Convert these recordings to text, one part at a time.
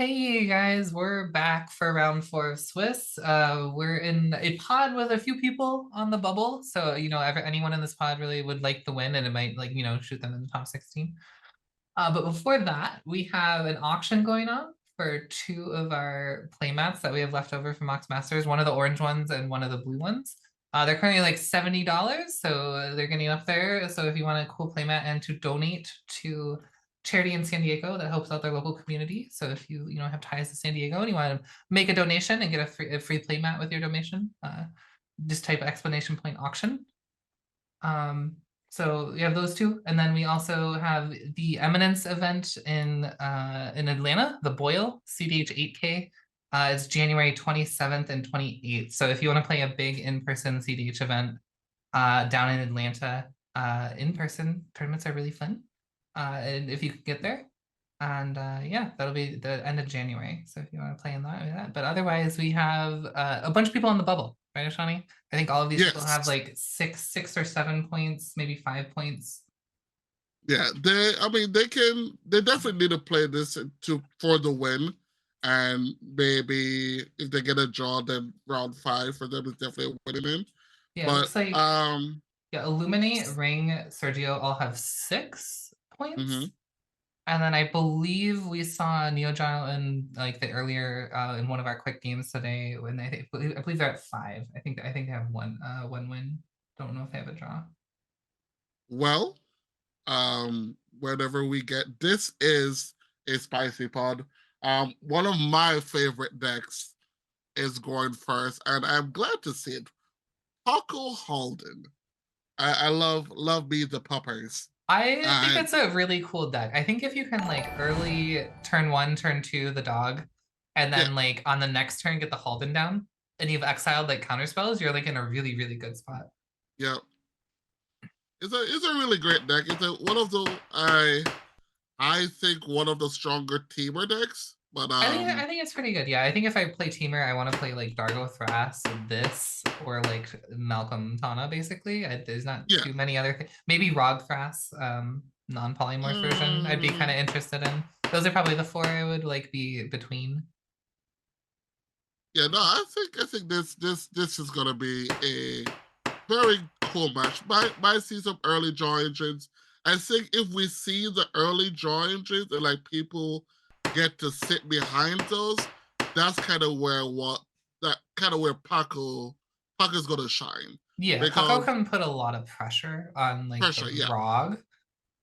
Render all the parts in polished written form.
Hey guys, we're back for round four of Swiss. We're in a pod with a few people on the bubble, so anyone in this pod really would like the win, and it might shoot them in the top 16. But before that, we have an auction going on for two of our playmats that we have left over from Ox Masters. One of the orange ones and one of the blue ones. They're currently like $70, so they're getting up there. So if you want a cool playmat and to donate to charity in San Diego that helps out their local community. So if you have ties to San Diego and you want to make a donation and get a free playmat with your donation, just type exclamation point auction. So we have those two, and then we also have the Eminence event in Atlanta, the Boyle cedh 8K. It's January 27th and 28th. So if you want to play a big in-person cedh event down in Atlanta, in-person tournaments are really fun. And if you could get there, and yeah, that'll be the end of January. So if you want to play in that. But otherwise, we have a bunch of people on the bubble, right, Ashani? I think all of these people have Yes. like six or 7 points, maybe 5 points. Yeah. They definitely need to play this for the win. And maybe if they get a draw, then round five for them is definitely winning in. Yeah, it But looks like yeah, Illuminate, Ring, Sergio all have 6 points. mhm. And then I believe we saw Neogile in like the earlier in one of our quick games today when I believe they're at 5. I think they have one win. Don't know if they have a draw. Well, whenever we get this is a spicy pod. One of my favorite decks is going first, and I'm glad to see it. Paco Halden. I love me the puppers. I think And it's a really cool deck. I think if you can like early turn one, turn two, the dog, and yeah, then like on the next turn get the Halden down, and you've exiled like counter spells, you're like in a really, really good spot. yeah. It's a really great deck. It's one of the I think one of the stronger teamer decks. But I think it's pretty good. Yeah, I think if I play Teamer, I want to play like Dargo Thras, this, or like Malcolm Tana. Basically, there's not yeah. too many other things. Maybe Rog Thras, non-polymorph version. I'd be kind of Mm, interested in. Those are probably the four I would like be between. yeah, no, I think this is gonna be a very cool match. Might see some early draw engines. I think if we see the early draw engines and like people get to sit behind those, that's kind of where Paco's gonna shine. Yeah, Paco Because can put a lot of pressure on like the pressure, yeah. Rog,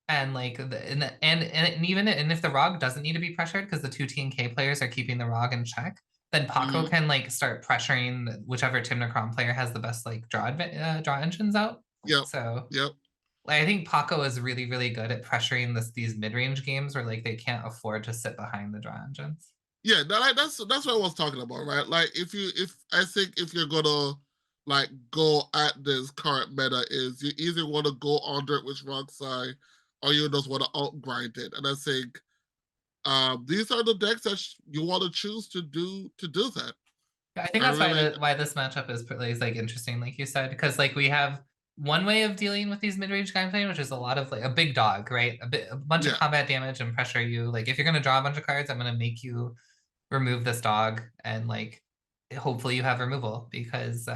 and like and even and if the Rog doesn't need to be pressured because the two TNK players are keeping the Rog in check, then Paco Hmm. can like start pressuring whichever Timnacron player has the best like draw engines out. Yep. So Yep. like, I think Paco is really really good at pressuring these mid range games where like they can't afford to sit behind the draw engines. Yeah, that's what I was talking about, right? Like if I think if you're gonna like go at this current meta is you either want to go under it with Rockside or you just want to outgrind it. And I think these are the decks that you want to choose to do that. I think I that's really why this matchup is like interesting, like you said, because like we have one way of dealing with these mid-range gameplay, which is a lot of like a big dog, right? A bunch of yeah. combat damage and pressure you. Like if you're gonna draw a bunch of cards, I'm gonna make you remove this dog, and like hopefully you have removal because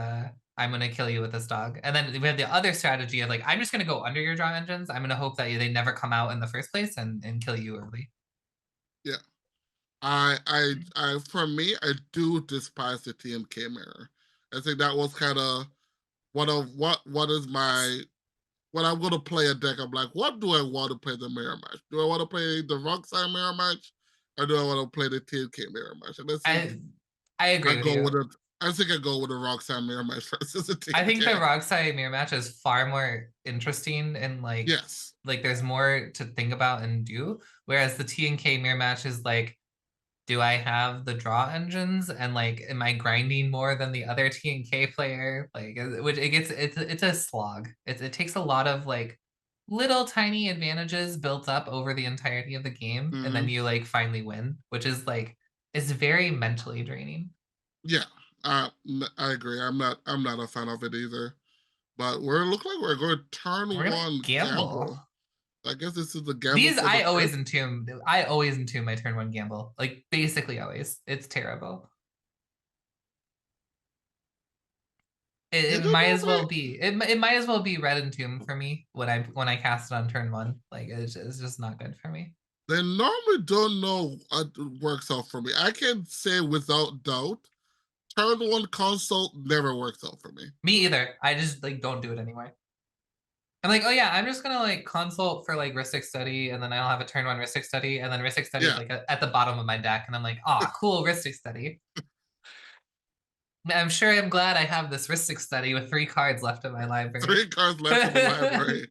I'm gonna kill you with this dog. And then we have the other strategy of like I'm just gonna go under your draw engines. I'm gonna hope that they never come out in the first place and kill you early. Yeah. I for me, I do despise the TMK mirror. I think that was kind of one of what is my when I'm going to play a deck, I'm like, what do I want to play the mirror match? Do I want to play the wrong side mirror match, or do I want to play the TNK mirror match? And I think I I I agree with go you. with it. I think I go with the wrong side mirror match versus the I think the TNK. Rogsai mirror match is far more interesting and Yes. like there's more to think about and do. Whereas the T and K mirror match is like, do I have the draw engines and like am I grinding more than the other T and K player? Like which it's a slog. It takes a lot of like little tiny advantages built up over the entirety of the game, and then Hmm. you like finally win, which is like is very mentally draining. Yeah. I agree. I'm not a fan of it either. But we're look like we're going to turn We're gonna one gamble. gamble. I guess this is the gamble These for the turn. I always entomb my turn one gamble. Like basically always. It's terrible. You It do might as normally well be. It might as well be red entomb for me when I cast it on turn one. Like it's just not good for me. they normally don't know what works out for me. I can say without doubt, turn one consult never works out for me. Me either. I just like don't do it anymore. I'm like, oh yeah, I'm just gonna like consult for like Rhystic Study, and then I'll have a turn one Rhystic Study, and then Rhystic Study is Yeah, like at the bottom of my deck, and I'm like, oh, cool, Rhystic Study. I'm sure I'm glad I have this Rhystic Study with 3 cards left in my library. 3 cards left in the library.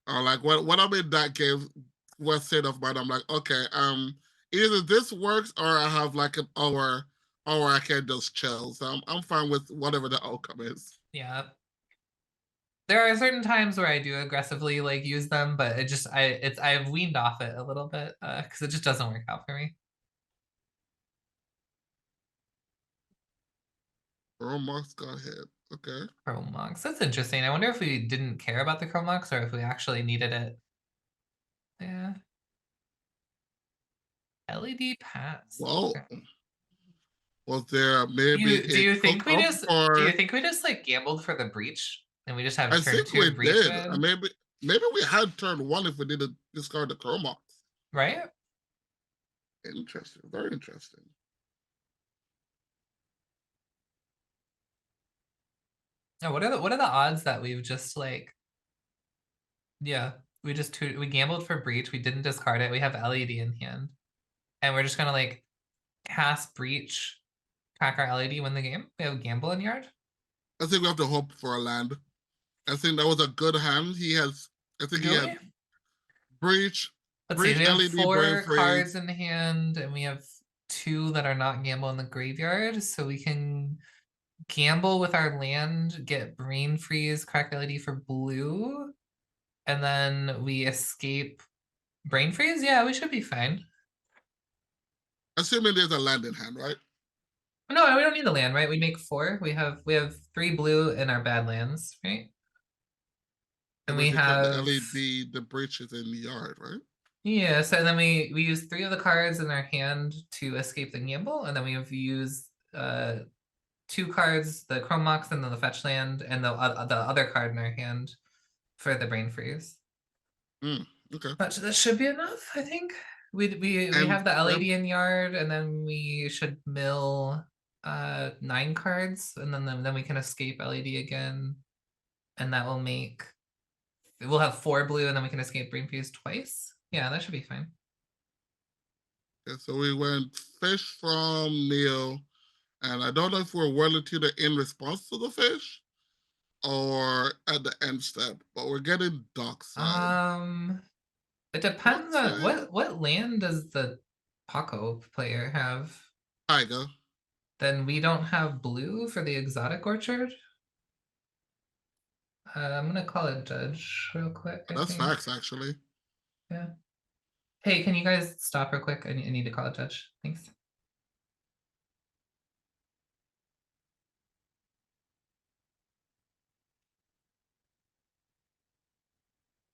Or like when I'm in that game, what state of mind I'm like, okay, either this works or I have like an hour, or I can just chill. So I'm fine with whatever the outcome is. Yeah. There are certain times where I do aggressively like use them, but I've weaned off it a little bit because it just doesn't work out for me. Romox got hit. Okay. Chrome Mox. That's interesting. I wonder if we didn't care about the Chrome Mox or if we actually needed it. Yeah. LED pass. Well, Okay. was there maybe Do a you cook think we up just do you or think we just like gambled for the breach and we just have I turn think two we breach did. red, Maybe we had turn one if we didn't discard the Chromox. right? Interesting. Very interesting. Now, what are the odds that we've just like yeah, we gambled for breach, we didn't discard it, we have LED in hand, and we're just gonna like cast breach, crack our LED, win the game. We have gamble in yard. I think we have to hope for a land. I think that was a good hand. I think he Do had we? breach, Let's see. breach We have LED brain 4 cards freeze. in hand, and we have 2 that are not gamble in the graveyard, so we can gamble with our land, get brain freeze, crack LED for blue, and then we escape brain freeze. Yeah, we should be fine. Assuming there's a land in hand, right? No, we don't need the land, right? We make 4. We have 3 blue in our bad lands, right? And And we if you count the have LED, the breach is in the yard, right? yeah. So then we use 3 of the cards in our hand to escape the gamble, and then we have used 2 cards, the Chrome Mox and then the fetch land, and the other card in our hand for the brain freeze. Okay. That should be enough, I think. We And have the then LED in yard, and then we should mill 9 cards, and then we can escape LED again, and that will make we'll have 4 blue, and then we can escape brain freeze twice. Yeah, that should be fine. okay, so we went fish from Neil, and I don't know if we're willing to the in response to the fish or at the end step, but we're getting dockside. It depends on Dockside, what land does the Paco player have. Tiger. Then we don't have blue for the exotic orchard. I'm gonna call it judge real quick, I That's think. facts, actually. Yeah. Hey, can you guys stop real quick? I need to call it judge. Thanks.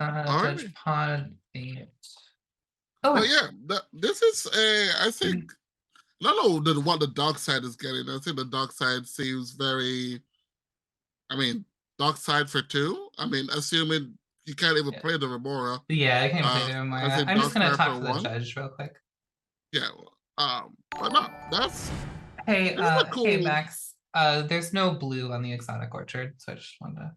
All Judge right. pod 8. Oh, But yeah, this is a, I think, not know what the dark side is getting. I think the dark side seems very, I mean, dark side for 2. I mean, assuming you can't even yeah. play the Remora. Yeah, I can play the I Remora. think I'm just dark gonna side talk for to the 1. judge real quick. Yeah. But no, Hey, this is a hey cool, Max. There's no blue on the exotic orchard, so I just wanted to.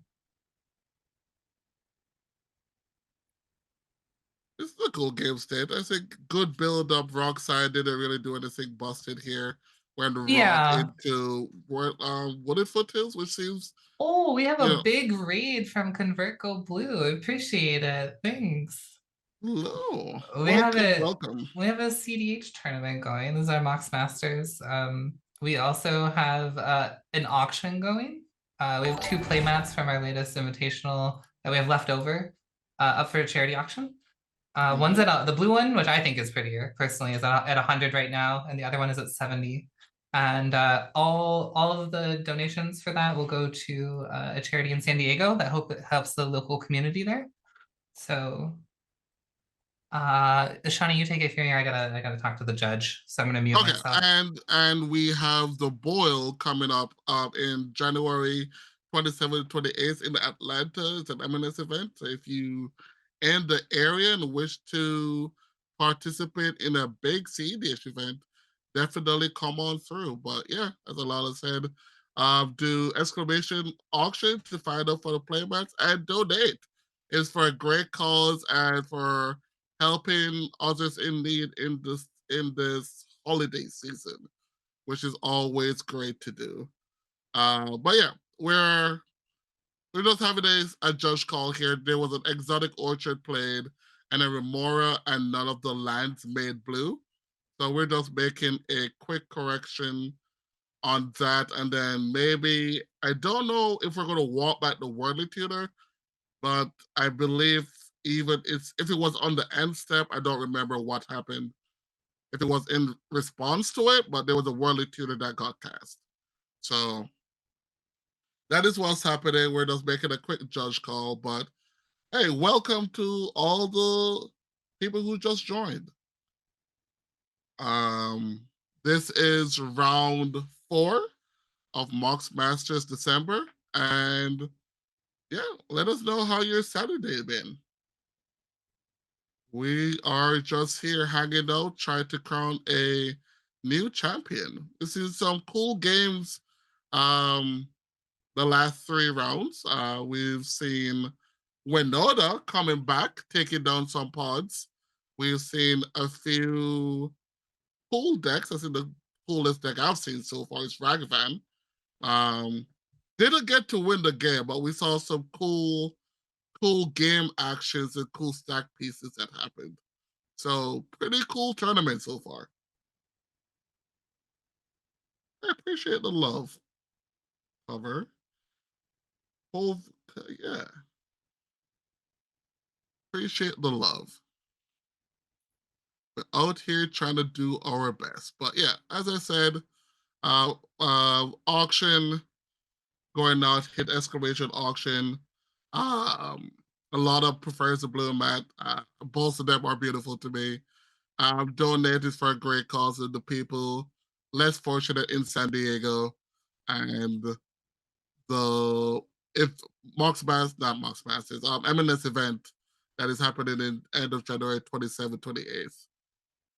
this is a cool game state. I think good build up. Rock side didn't really do anything busted here. Went rock Yeah. into Wooded Foothills, which seems, Oh, we have you a know, big raid from Convert Go Blue. I appreciate it. Thanks. low. We have Welcome, a welcome. we have a cedh tournament going. These are Mox Masters. We also have an auction going. We have 2 playmats from our latest invitational that we have left over up for a charity auction. One's Mhm. at the blue one, which I think is prettier personally, is at 100 right now, and the other one is at 70. And all of the donations for that will go to a charity in San Diego that helps the local community there. So Shawnee, you take it from here. I gotta talk to the judge. So I'm gonna mute Okay, myself. and we have the boil coming up in January 27th, 28th in Atlanta. It's an M&S event. So if you in the area and wish to participate in a big cedh event, definitely come on through. But yeah, as Alana said, do exclamation auction to find out for the playmats and donate. It's for a great cause and for helping others in need in this holiday season, which is always great to do. But yeah, we're just having a judge call here. There was an exotic orchard played and a remora, and none of the lands made blue. So we're just making a quick correction on that, and then maybe I don't know if we're gonna walk back the worldly tutor, but I believe even it's if it was on the end step, I don't remember what happened if it was in response to it, but there was a worldly tutor that got cast. So that is what's happening. We're just making a quick judge call, but hey, welcome to all the people who just joined. Um, this is round 4 of Mox Masters December, and yeah, let us know how your Saturday been. We are just here hanging out, trying to crown a new champion. This is some cool games. Um, the last 3 rounds, we've seen Winota coming back, taking down some pods. We've seen a few cool decks. I think the coolest deck I've seen so far is Ragavan. Um, didn't get to win the game, but we saw some cool game actions and cool stack pieces that happened. So pretty cool tournament so far. I appreciate the love, cover. Whole, yeah, appreciate the love. We're out here trying to do our best. But yeah, as I said, auction going out, hit exclamation auction. Um, a lot of prefers the blue mat. Both of them are beautiful to me. Donated for a great cause of the people less fortunate in San Diego, and the if Mox Mass, not Mox Masters, M&S event that is happening in end of January 27th, 28th.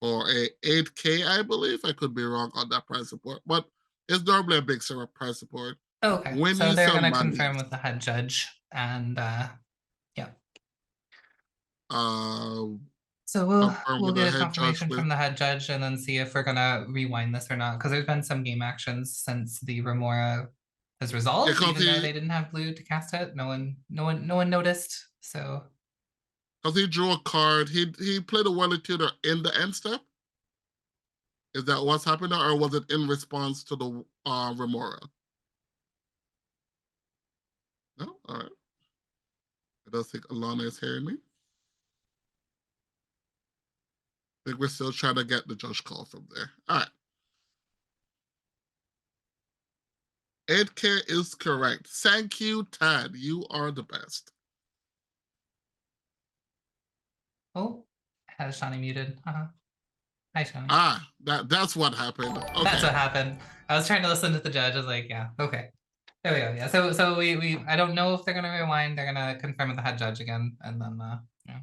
Or a 8K, I believe. I could be wrong on that price support, but it's normally a big sort price support. Okay, Win so you they're some gonna money. confirm with the head judge, and yeah. Uh, So we'll confirm we'll with the get a head judge confirmation with. from the head judge and then see if we're gonna rewind this or not. Because there's been some game actions since the Remora has Yeah, resolved, cause even though he they didn't have blue to cast it. No one noticed. So cause he drew a card. He played a Wily Tutor in the end step. Is that what's happening, or was it in response to the Remora? No, all right. I don't think Alana is hearing me. I think we're still trying to get the judge call from there. All right. 8K is correct. Thank you, Tad. You are the best. oh, has Shawnee muted. Hi, Shawnee. That's what happened. That's Okay. what happened. I was trying to listen to the judge. I was like, yeah, okay. There we go. Yeah. So we I don't know if they're gonna rewind. They're gonna confirm with the head judge again, and then yeah.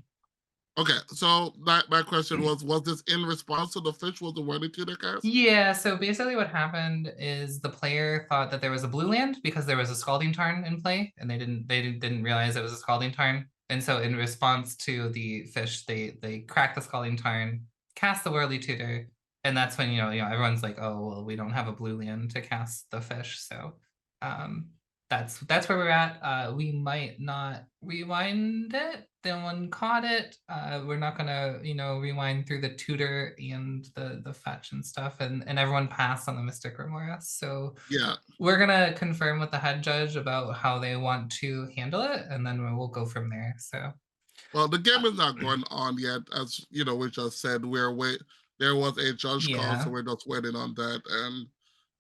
Okay. So my question was this in response to the fish was the Worthy Tutor cast? Yeah, so basically what happened is the player thought that there was a blue land because there was a Scalding Tarn in play, and they didn't realize it was a Scalding Tarn. And so in response to the fish, they crack the Scalding Tarn, cast the Whirly Tutor, and that's when everyone's like, oh well, we don't have a blue land to cast the fish. So um that's where we're at. We might not rewind it. No one caught it. We're not gonna, rewind through the tutor and the fetch and stuff, and everyone passed on the Mystic Remora. So Yeah. we're gonna confirm with the head judge about how they want to handle it, and then we'll go from there. So Well, the uh, game is not going on yet, as you know, we just said we're wait. There was a judge call, so yeah, we're just waiting on that. And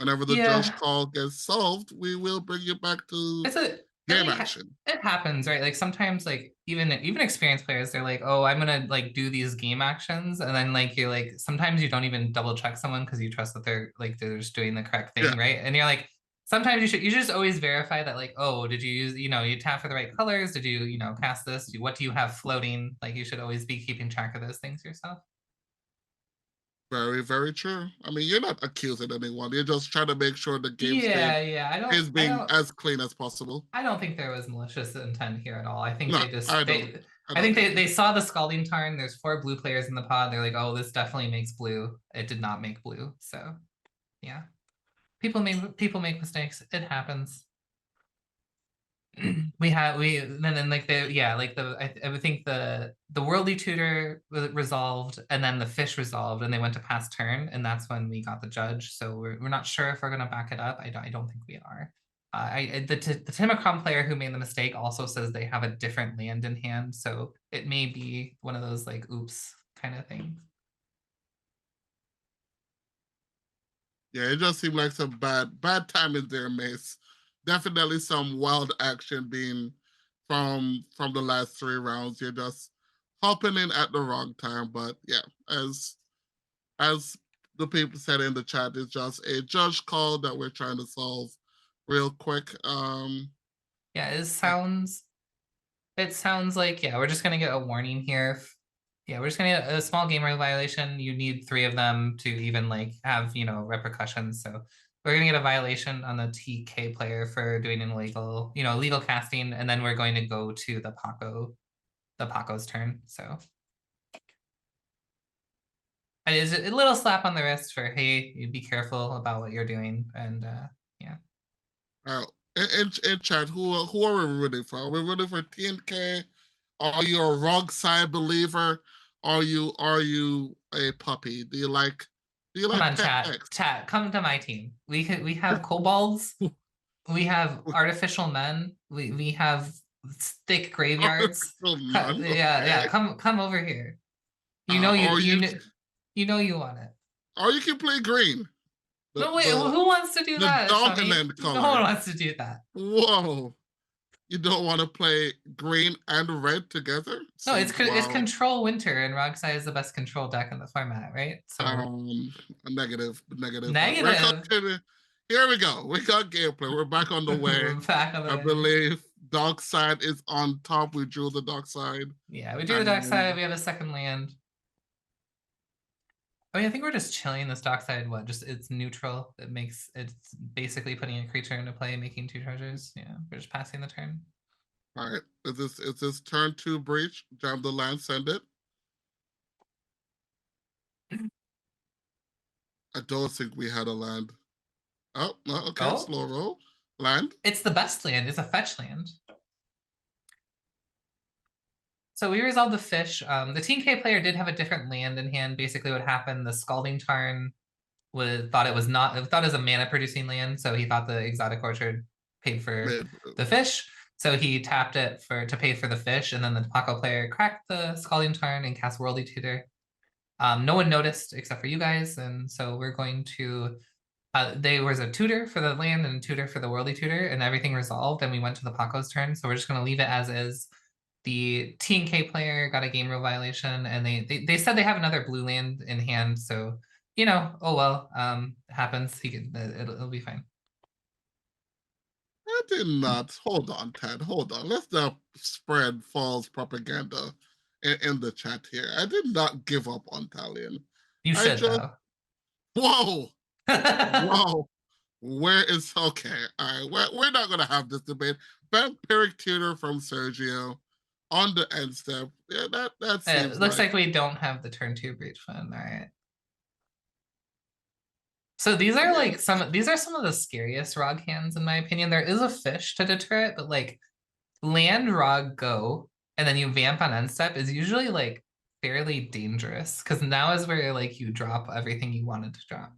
whenever the judge yeah. call gets solved, we will bring you back to It's a I Game mean, action. it happens, right? Like sometimes, like even experienced players, they're like, "Oh, I'm gonna like do these game actions," and then like you're like, sometimes you don't even double check someone because you trust that they're just doing the correct Yeah. thing, right? And you're like, sometimes you should just always verify that, like, oh, did you use, you tap for the right colors? Did you cast this? What do you have floating? Like you should always be keeping track of those things yourself. Very, very true. I mean, you're not accusing anyone. You're just trying to make sure the game state Yeah, yeah. I don't, is I being don't, as clean as possible. I don't think there was malicious intent here at all. I think No, they just I don't. they I I don't think think they so. saw the Scalding Tarn. There's four blue players in the pod. They're like, oh, this definitely makes blue. It did not make blue. So yeah. People make mistakes. It happens. We then like the yeah like the I would think the worldly tutor resolved and then the fish resolved and they went to pass turn and that's when we got the judge, so we're not sure if we're going to back it up. I don't think we are. The Timacron player who made the mistake also says they have a different land in hand, so it may be one of those like oops kind of things. Yeah, it just seemed like some bad timing there, Mace. Definitely some wild action being from the last three rounds. You're just hopping in at the wrong time. But yeah, as the people said in the chat, it's just a judge call that we're trying to solve real quick. Yeah, it sounds like, yeah, we're just gonna get a warning here. Yeah, we're just gonna get a small game rule violation. You need three of them to even like have, repercussions. So we're gonna get a violation on the TK player for doing an illegal, illegal casting, and then we're going to go to the Paco's turn. So it is a little slap on the wrist for, hey, you be careful about what you're doing. And yeah. uh, in chat, who are we rooting for? Are we rooting for TNK? Are you a wrong side believer? Are you a puppy? Do you Come like on, pet chat. X? Chat, come to my team. We have kobolds. We have artificial men. We have thick graveyards. Artificial none. Yeah, yeah. Okay. Come over here. You know you Or you you know you know you want it. or you can play green. The No, wait. the Who wants to do the that, Shawnee? dominant No one color. wants to do that. Whoa. You don't want to play green and red together? No, it's Seems it's wild. control winter, and Rogsai is the best control deck in the format, right? So Um, negative. But we're negative. continuing. Here we go. We got gameplay. We're back on the way. We're back on the I way. believe dark side is on top. We drew the dark side, Yeah, we do the dark and side. We have a second land. Oh yeah, I think we're just chilling this dockside. What? Just it's neutral. It's basically putting a creature into play, making two treasures. Yeah, we're just passing the turn. all right. Is this turn two breach? Jam the land, send it. I don't think we had a land. Oh no, okay, Oh, slow roll. Land. it's the best land. It's a fetch land. So we resolved the fish. The Team K player did have a different land in hand. Basically, what happened? The Scalding Tarn thought it was not. It thought it was a mana producing land, so he thought the Exotic Orchard paid for Mid. the fish. So he tapped it to pay for the fish, and then the Paco player cracked the Scalding Tarn and cast Worldly Tutor. No one noticed except for you guys, and so we're going to. There was a tutor for the land and a tutor for the worldly tutor, and everything resolved, and we went to the Paco's turn. So we're just going to leave it as is. The T&K player got a game rule violation, and they said they have another blue land in hand. So oh well, it happens. He can, it'll be fine. I did not. Hold on, Ted. Hold on. Let's not spread false propaganda in the chat here. I did not give up on Talion. You I should just though. whoa, whoa. Where is okay? All right, we're not gonna have this debate. Vampiric tutor from Sergio on the end step. Yeah, that It seems looks like like we don't have the turn two breach fund. All right. So these are some of the scariest Rog hands in my opinion. There is a fish to deter it, but like land Rog go and then you vamp on end step is usually like fairly dangerous because now is where like you drop everything you wanted to drop.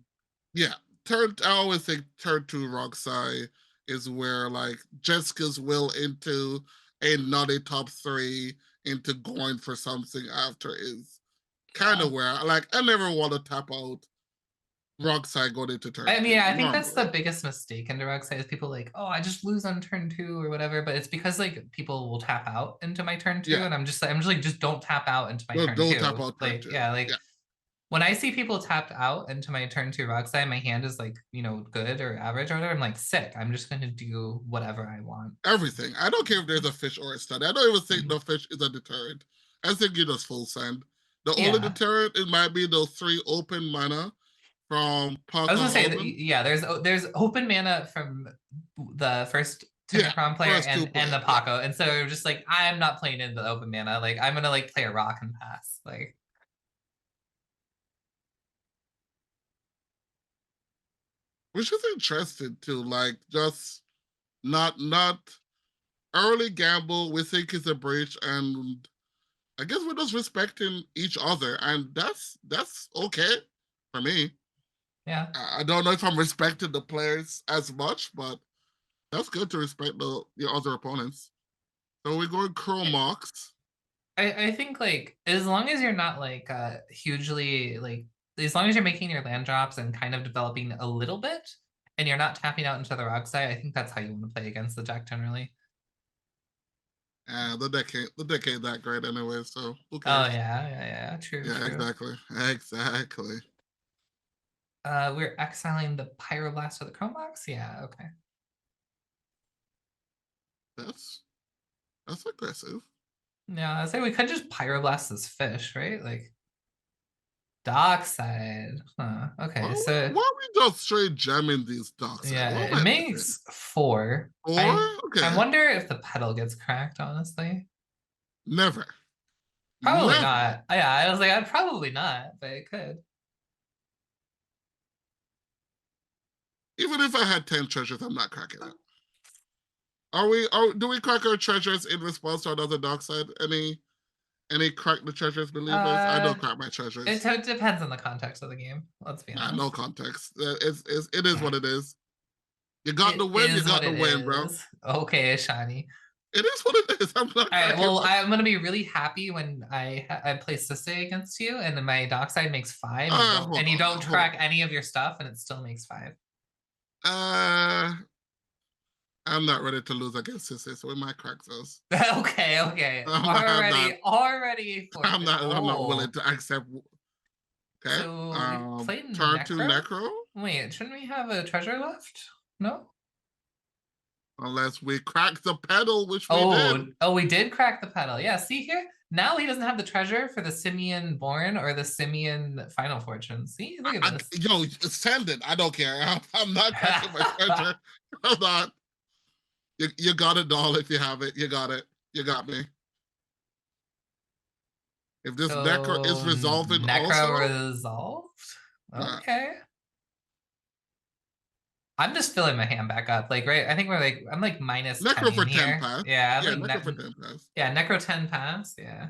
yeah. I always think turn two Roxai is where like Jessica's will into a naughty top three into going for something after is kind Yeah. of where like I never want to tap out Wrong side going into turn I mean, two, yeah, I think that's the normally. biggest mistake in Direct Side is people like, oh, I just lose on turn two or whatever. But it's because like people will tap out into my turn two, Yeah. and I'm just like, just don't tap out into my turn Don't tap two. out turn Like, two. yeah, like Yeah. when I see people tapped out into my turn two rock side, my hand is like, good or average or whatever. I'm like, sick. I'm just gonna do whatever I want. Everything. I don't care if there's a fish or a stud. I don't even think the fish is a deterrent. I think you just full send. The only Yeah. deterrent it might be those 3 open mana from I was Parker gonna say that, Hallman. yeah, there's open mana from the first Yeah, Necron player first two and player. the Yeah. Paco, and so just like I'm not playing into the open mana. Like I'm gonna like play a rock and pass. Like Which is interesting too. Like just not early gamble. We think it's a breach, and I guess we're just respecting each other, and that's okay for me. yeah, I don't know if I'm respecting the players as much, but that's good to respect your other opponents. So we're going Chromox. I think like as long as you're not like hugely like as long as you're making your land drops and kind of developing a little bit, and you're not tapping out into the rock side, I think that's how you want to play against the deck generally. The decade that great anyway, so who Oh cares? yeah, yeah, yeah. True, Yeah, true. exactly. Exactly. We're exiling the Pyroblast or the Chrome Box? Yeah, okay. That's that's aggressive. Yeah, I say we could just Pyroblast this fish, right? Like Dockside. Huh. Okay, so Why we just straight jamming these dockside? yeah, What it am I thinking? makes four. Or I okay, wonder if the pedal gets cracked, honestly. never, Probably never. not. Yeah, I was like, I'd probably not, but it could. Even if I had 10 treasures, I'm not cracking it. Are we? Do we crack our treasures in response to another dockside? Any crack the treasures believers? I Uh don't crack my it treasures. depends on the context of the game, let's be Nah, no honest. context. It is what it is. You got the It win. You is what got the it win, bro. is. Okay, Shiny. It is what it is. I'm not All right, cracking well, my. I'm gonna be really happy when I play Sisse against you, and then my dockside makes five, and Hold you on don't now. Hold track any of your stuff, and it still makes five. on. I'm not ready to lose against Sissy, so we might crack those. Okay, okay, I'm not. already I'm forfeit. not. I'm not willing Oh, to accept. Okay. so we played Turn to Necro. Necro, Wait, shouldn't we have a treasure left? No. unless we crack the pedal, which we did. Oh, we did crack the pedal. Yeah, see here? Now he doesn't have the treasure for the Simian Born or the Simian Final Fortune. See, look at this. Yo, send it. I don't care. I'm not cracking my treasure. I'm not. You got it, doll. If you have it, you got it. You got me. If this Necro is So resolving also, Necro resolved. nah. Okay. I'm just filling my hand back up. Like, right, I think I'm like minus 10 Necro in for 10 here. pass. Yeah, I'm Yeah, like Necro for 10 pass. yeah, Necro 10 pass. Yeah.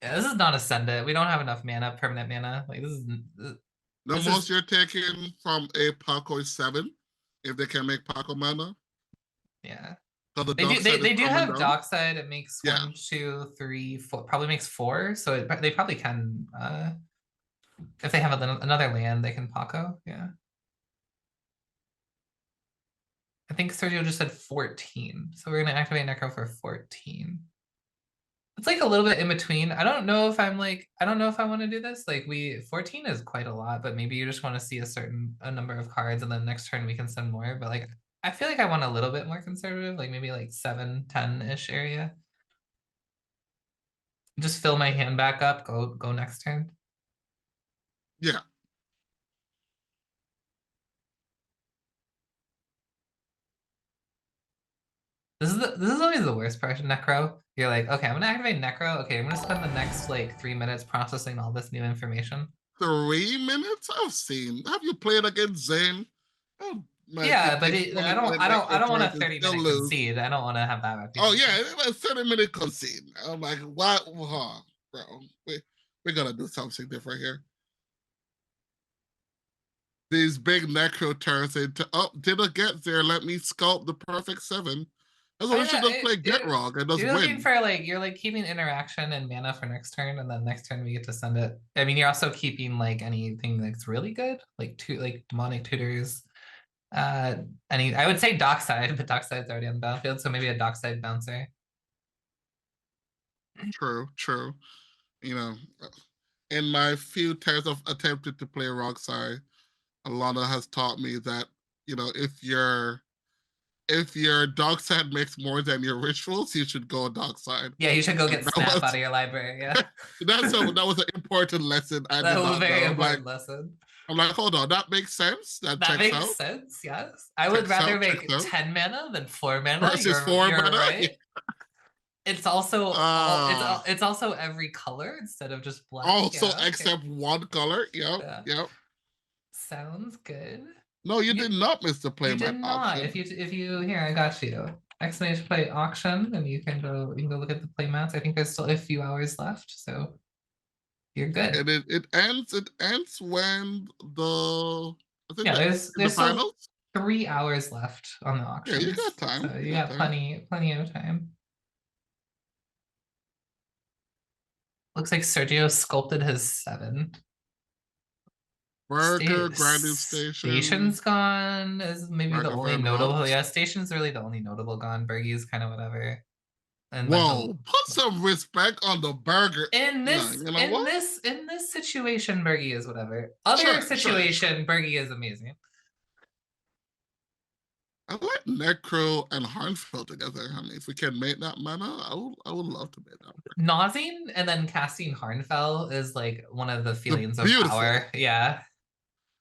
Yeah, this is not Ascendant. We don't have enough mana, permanent mana. Like The this most is you're taking from a Paco is 7, if they can make Paco mana. yeah. So the dark side is They do coming have down. Dockside. It makes Yeah. one, two, three, four. Probably makes four. So they probably can. If they have another land, they can Paco. Yeah. I think Sergio just said 14. So we're gonna activate Necro for 14. It's like a little bit in between. I don't know if I don't know if I want to do this. Like 14 is quite a lot, but maybe you just want to see a number of cards and then next turn we can send more. But like I feel like I want a little bit more conservative, like maybe like 7, 10-ish area. Just fill my hand back up, go next turn. Yeah. This is always the worst part of Necro. You're like, okay, I'm gonna activate Necro. Okay, I'm gonna spend the next like 3 minutes processing all this new information. 3 minutes? I've seen. Have you played against Zane? Oh, man, Yeah, but take 20-minute I Necro don't want a turns and 30 still minute lose. concede. I don't want to have that Oh, reputation. yeah, it was 30-minute concede. I'm like, what? Oh, bro, we're going to do something different here. These big Necro turns into, oh, did I get there? Let me sculpt the perfect 7. That's why I we should know just play Get Wrong and just you're looking win. for like you're like keeping interaction and mana for next turn, and then next turn we get to send it. I mean, you're also keeping like anything that's really good, like demonic tutors. Uh, any I would say Dockside, but Dockside's already on the battlefield, so maybe a Dockside bouncer. True, true. You know, in my few times of attempted to play Rockside, Alana has taught me that, if your dark side makes more than your rituals, you should go dark side. Yeah, you should go And get that Snap out was of your library. Yeah, that was an important lesson I that did was a not very know. important lesson. I'm like, hold on, that makes sense. That That checks makes out. sense. Yes, I would Checks rather out. Checks make out. 10 mana than 4 mana. Versus You're 4 mana. right. It's also all Uh it's also every color instead of just black. Also Yeah, okay. except one color. Yep. Yeah. Yep. Sounds good. No, you You did not miss the you did playmat not. option. If you here, I got you. Exclamation play auction, and you can go look at the play mats. I think there's still a few hours left, so you're good. And it ends when I think Yeah, in the there's still finals. 3 hours left on the Yeah, you got auctions. time. So You you got got time. plenty of time. Looks like Sergio sculpted his 7. Burger grinding station. Station's gone is maybe the Burger only fan notable. rocks. Yeah, Station's really the only notable gone. Bergie's kind of whatever. And like the Whoa, put some respect on the burger. No, you know what? in this situation, Bergie is whatever. Other Sure, sure, sure. situation, Bergie is amazing. I like Necro and Harnfell together. I mean, if we can make that mana, I would love to make that work. Nausing and then casting Harnfell is like one of the The feelings of beautiful. power. Yeah.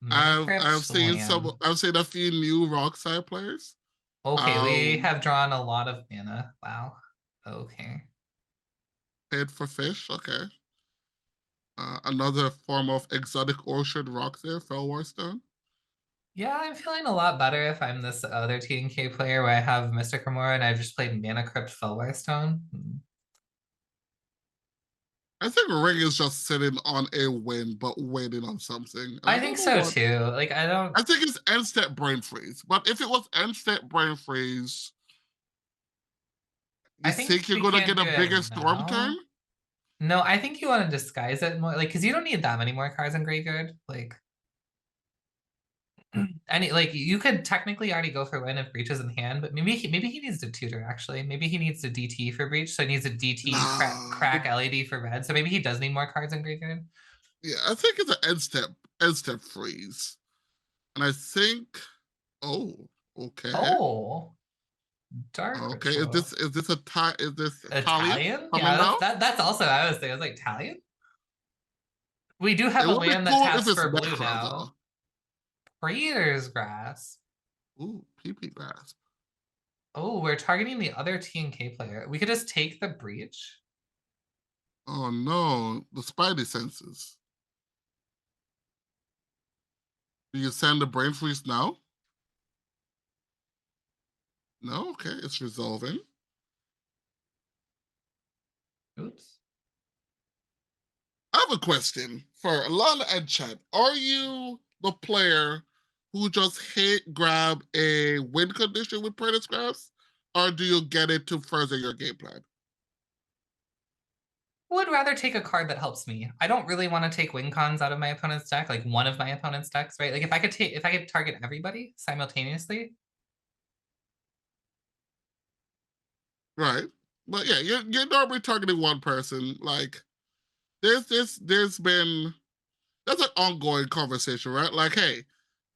Mana I've Crypt seen land. I've seen a few new Rockside players. Okay, we Um, have drawn a lot of mana. Wow. Okay. Paid for fish. Okay. Another form of exotic orchard rock there, Fellwarstone. Yeah, I'm feeling a lot better if I'm this other TNK player where I have Mystic Remora and I've just played Mana Crypt Fellwire. I think Ring is just sitting on a win, but waiting on something. And I I think don't know so what. too. Like I don't I think it's end step brain freeze. But if it was end step brain freeze, you I think think you're we gonna can't get do a it bigger storm turn? now. No, I think you want to disguise it more, like, because you don't need that many more cards in graveyard. Like, any like you could technically already go for win if breach is in hand, but maybe he needs to tutor actually. Maybe he needs to DT for breach, so he needs a DT Nah. crack LED for red. So maybe he does need more cards in graveyard. Yeah, I think it's an end step freeze. And I think, oh, okay. Oh, Dark Okay. Is this Ritual. is this a tie? Is this Italian Italian? coming Yeah, down? that's also I was thinking. I was like Italian. We do It have a would be land that cool if taps it's for blue Necro though. now. Praetor's Grasp. Ooh, PP grasp. Oh, we're targeting the other TNK player. We could just take the breach. Oh no, the Spidey senses. Do you send the brain freeze now? No, okay, it's resolving. Oops. I have a question for Lana and Chad. Are you the player who just hit grab a win condition with Predator Grasp? Or do you get it to further your game plan? Would rather take a card that helps me. I don't really want to take win cons out of my opponent's deck, like one of my opponent's decks, right? Like if I could target everybody simultaneously. Right. But yeah, you're normally targeting one person. Like there's been that's an ongoing conversation, right? Like, hey,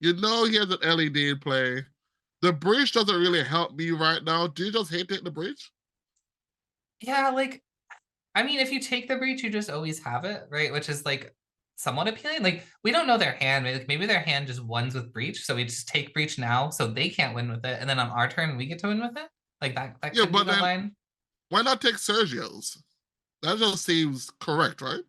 he has an LED in play. The breach doesn't really help me right now. Do you just hate it in the breach? Yeah, like I mean, if you take the breach, you just always have it, right? Which is like somewhat appealing. Like we don't know their hand. Like maybe their hand just wins with breach, so we just take breach now, so they can't win with it, and then on our turn we get to win with it. Like that Yeah, could be but the then line. why not take Sergio's? That just seems correct, right?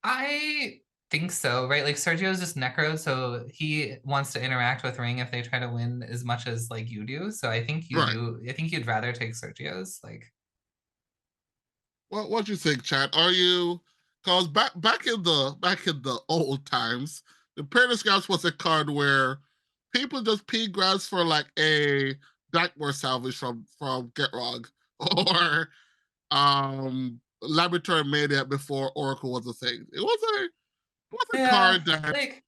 I think so, right? Like Sergio's just necro, so he wants to interact with Ring if they try to win as much as like you do. So I think you Right. do. I think you'd rather take Sergio's. Like What do you think, Chad? Are you because back in the old times, the Paradise Scouts was a card where people just P grabs for like a that were salvaged from Get Wrong or Laboratory Mania before Oracle was a thing. It was a Yeah, card that like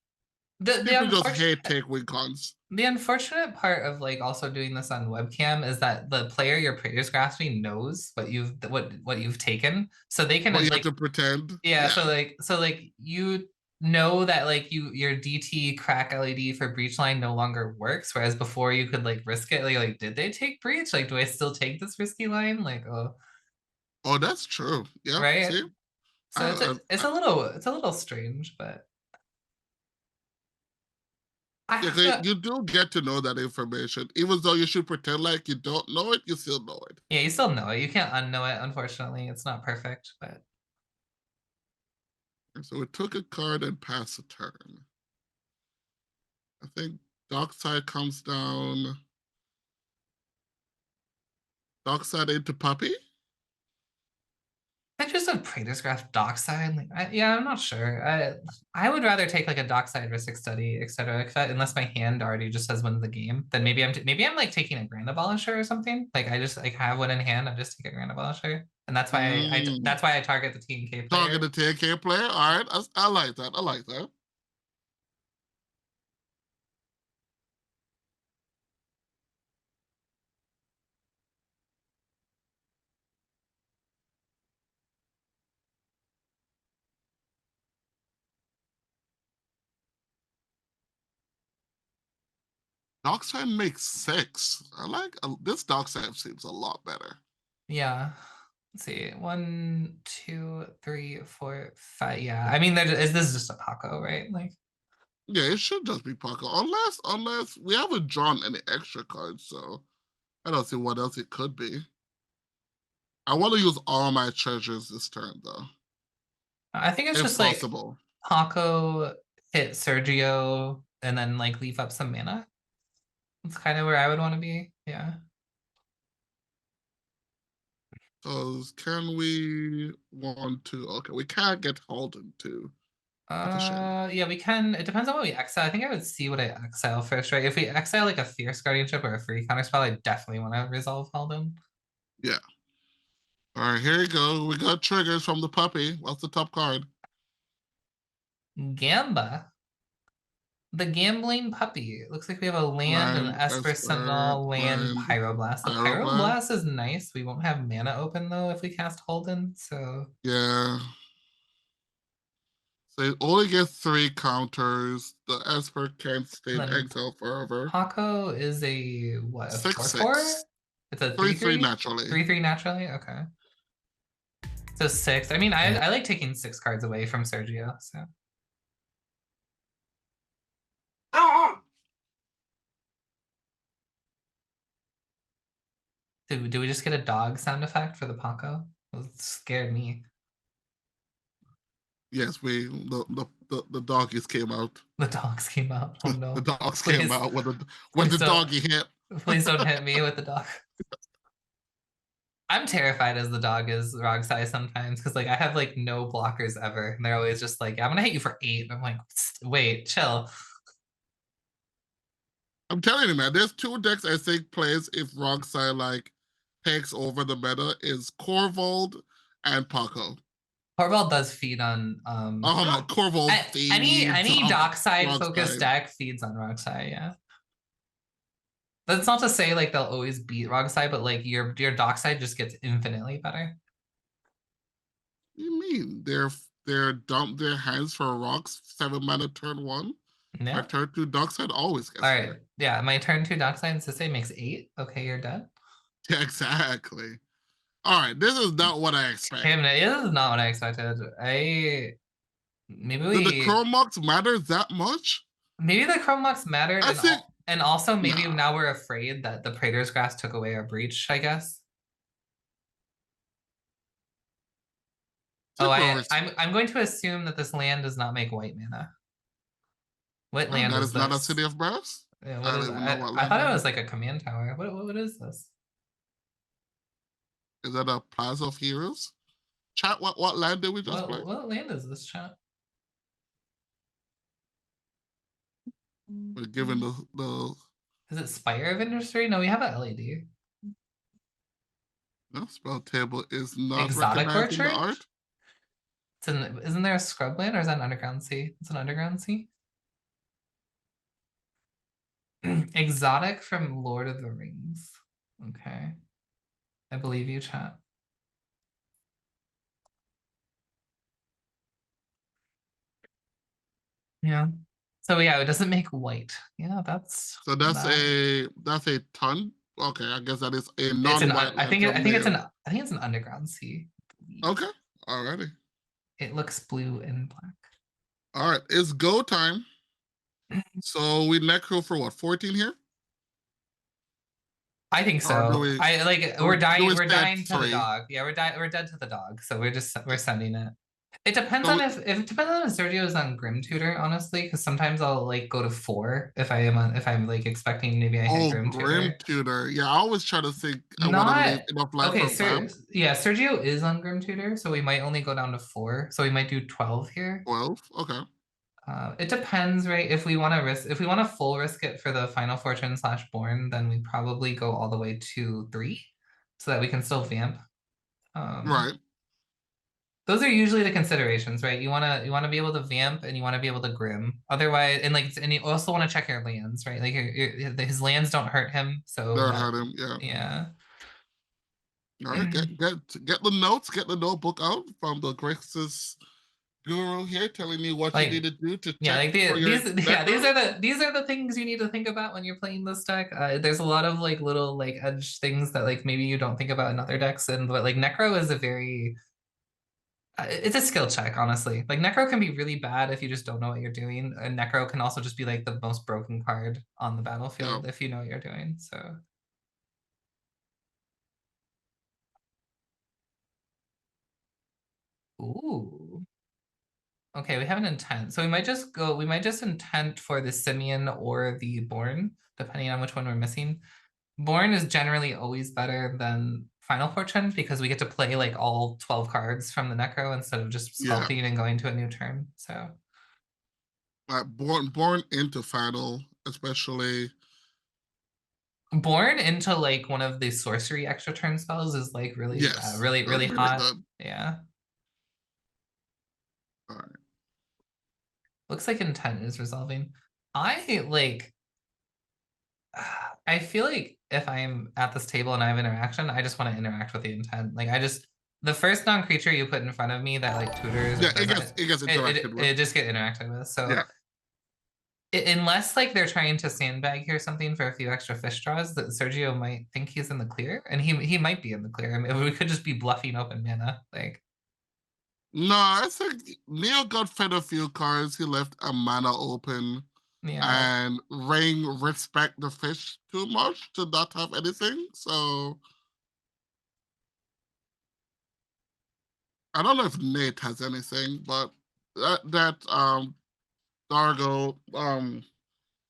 the people just hate unfortunate take win cons. the unfortunate part of like also doing this on webcam is that the player you're Praetor's grasping knows what you've taken, so they can But you have like to pretend. yeah, Yeah. so like you know that like your DT crack LED for breach line no longer works, whereas before you could like risk it. Like did they take breach? Like, do I still take this risky line? Like, oh, Oh, that's true. Yep. right. See, So I, it's a little strange, but I yeah, have 'cause to. you do get to know that information, even though you should pretend like you don't know it. You still know it. Yeah, you still know it. You can't unknow it. Unfortunately, it's not perfect, but So it took a card and passed a turn. I think Dockside comes down. Dockside into Puppy. I just have Praetor's Graph Dockside. Like, yeah, I'm not sure. I would rather take like a Dockside Ristic Study, etc. Unless my hand already just says wins the game, then maybe I'm like taking a Grand Abolisher or something. Like I just like have one in hand. I just take a Grand Abolisher, and Mm. that's why I target the TNK Target player. the 10K player. All right, I like that. I like that. Dockside makes 6. I like this. Dockside seems a lot better. Yeah. Let's see. 1, 2, 3, 4, 5. Yeah. I mean, this is just a Paco, right? Like, Yeah, it should just be Paco, unless we haven't drawn any extra cards, so I don't see what else it could be. I want to use all my treasures this turn though, I think it's if just like possible. Paco hit Sergio and then like leave up some mana. That's kind of where I would want to be. Yeah. Because can we want to? Okay, we can't get Halden too. That's a shame. Yeah, we can. It depends on what we exile. I think I would see what I exile first, right? If we exile like a Fierce Guardianship or a free counterspell, I definitely want to resolve Halden. Yeah. All right, here you go. We got triggers from the puppy. What's the top card? Gamba. The Gambling Puppy. It looks like we have a land, an Land, Esper Esper, Sentinel, land, land, Pyroblast. The Pyroblast. Pyroblast is nice. We won't have mana open though if we cast Holden. So Yeah. So it only gets 3 counters. The Esper can't stay in then exile forever. Paco is a what, a 6 4/4? 6. It's a 3 three 3 three, naturally. 3/3 naturally. Okay. So six. I mean, I like taking 6 cards away from Sergio. So Ah! do we just get a dog sound effect for the Paco? It scared me. Yes, the doggies came out. The dogs came out. Oh The no. dogs came Please, out when please the don't doggy hit. please don't hit me with the dog. I'm terrified as the dog is wrong size sometimes because like I have like no blockers ever. And they're always just like, I'm gonna hit you for 8. And I'm like, wait, chill. I'm telling you, man, there's 2 decks I think plays if wrong side like takes over the meta is Corvold and Paco. Corval does feed on Oh my, Corvold feeds any on dockside wrong focused side. deck feeds on Rockside, yeah. That's not to say like they'll always beat Rockside, but like your dockside just gets infinitely better. What do you mean? They're dump their hands for rocks 7 mana turn 1. My Yeah. turn 2 dockside always All gets right. there. Yeah, my turn 2 dockside Sisay makes 8. Okay, you're dead. Yeah, exactly. All right, this is not what I expect. Damn it, this is not what I expected. I maybe Did the we Chromox matter that much? maybe the Chrome Lux mattered I think and also maybe nah. now we're afraid that the Praetor's Grass took away our breach, I guess. I Oh, think we're I'm going to assume that this land does not make white mana. What oh, land that is is not a this? city of brass. Yeah, what I is don't even know that? what I land thought that it was is. like a command tower. What is this? Is that a Plaza of Heroes? Chat, what land did we just play? What land is this, chat? We're given the Is it Spire of Industry? No, we have a LED. No, spell table is not Exotic recognizing the Orchard? art. Isn't there a scrubland or is that an underground sea? It's an underground sea. Exotic from Lord of the Rings. Okay. I believe you, chat. Yeah. So yeah, it doesn't make white. Yeah, that's So that. that's a ton. Okay, I guess that is a It's an non-white land I from think it's Neo. an underground sea. I believe. Okay, alrighty. It looks blue and black. All right, it's go time. So we necro for what, 14 here? I think Or do so. we I like do we we're stay at dying to the 3? dog. Yeah, we're dead to the dog. So we're Yeah. sending it. It depends So on if it depends on if Sergio is on Grim Tutor, honestly, because sometimes I'll like go to 4 if I am on if I'm like expecting maybe I hit oh, Grim Grim Tutor. Tutor. Yeah, I always try to think I want to leave Not enough life okay, for sir. Vamp. Yeah, Sergio is on Grim Tutor, so we might only go down to 4. So we might do 12 here. 12. Okay. It depends, right? If we want to full risk it for the Final Fortune slash Born, then we probably go all the way to 3 so that we can still vamp. Right. Those are usually the considerations, right? You wanna be able to vamp and you want to be able to grim. Otherwise, and you also want to check your lands, right? Like his lands don't hurt him, so There that had him. Yeah. yeah. All right. Get the notes. Get the notebook out from the Grixis guru here, telling me what you need Like to do to yeah, check like for your these necro. are the things you need to think about when you're playing this deck. There's a lot of like little like edge things that like maybe you don't think about in other decks, and but like Necro is a very it's a skill check, honestly. Like Necro can be really bad if you just don't know what you're doing, and Necro can also just be like the most broken card on the Yeah. battlefield if you know what you're doing. So, ooh, okay, we have an intent. So we might just intent for the Simeon or the Born, depending on which one we're missing. Born is generally always better than Final Fortune because we get to play like all 12 cards from the Necro instead of just Yeah. sculpting and going to a new turn. So. Born into final, especially. Born into like one of the sorcery extra turn spells is like Yes, that's really really hot. good. Yeah. All right. Looks like intent is resolving. I like I feel like if I'm at this table and I have interaction, I just want to interact with the intent. Like I just the first non-creature you put in front of me that like tutors or Yeah, does that it gets interacted with. it just get interacted with. So Yeah. unless like they're trying to sandbag here something for a few extra fish draws, that Sergio might think he's in the clear, and he might be in the clear. I mean, we could just be bluffing open mana. Like No, I think Neo got fed a few cards. He left a mana open, yeah. and Ring respect the fish too much to not have anything. So I don't know if Nate has anything, but that Dargo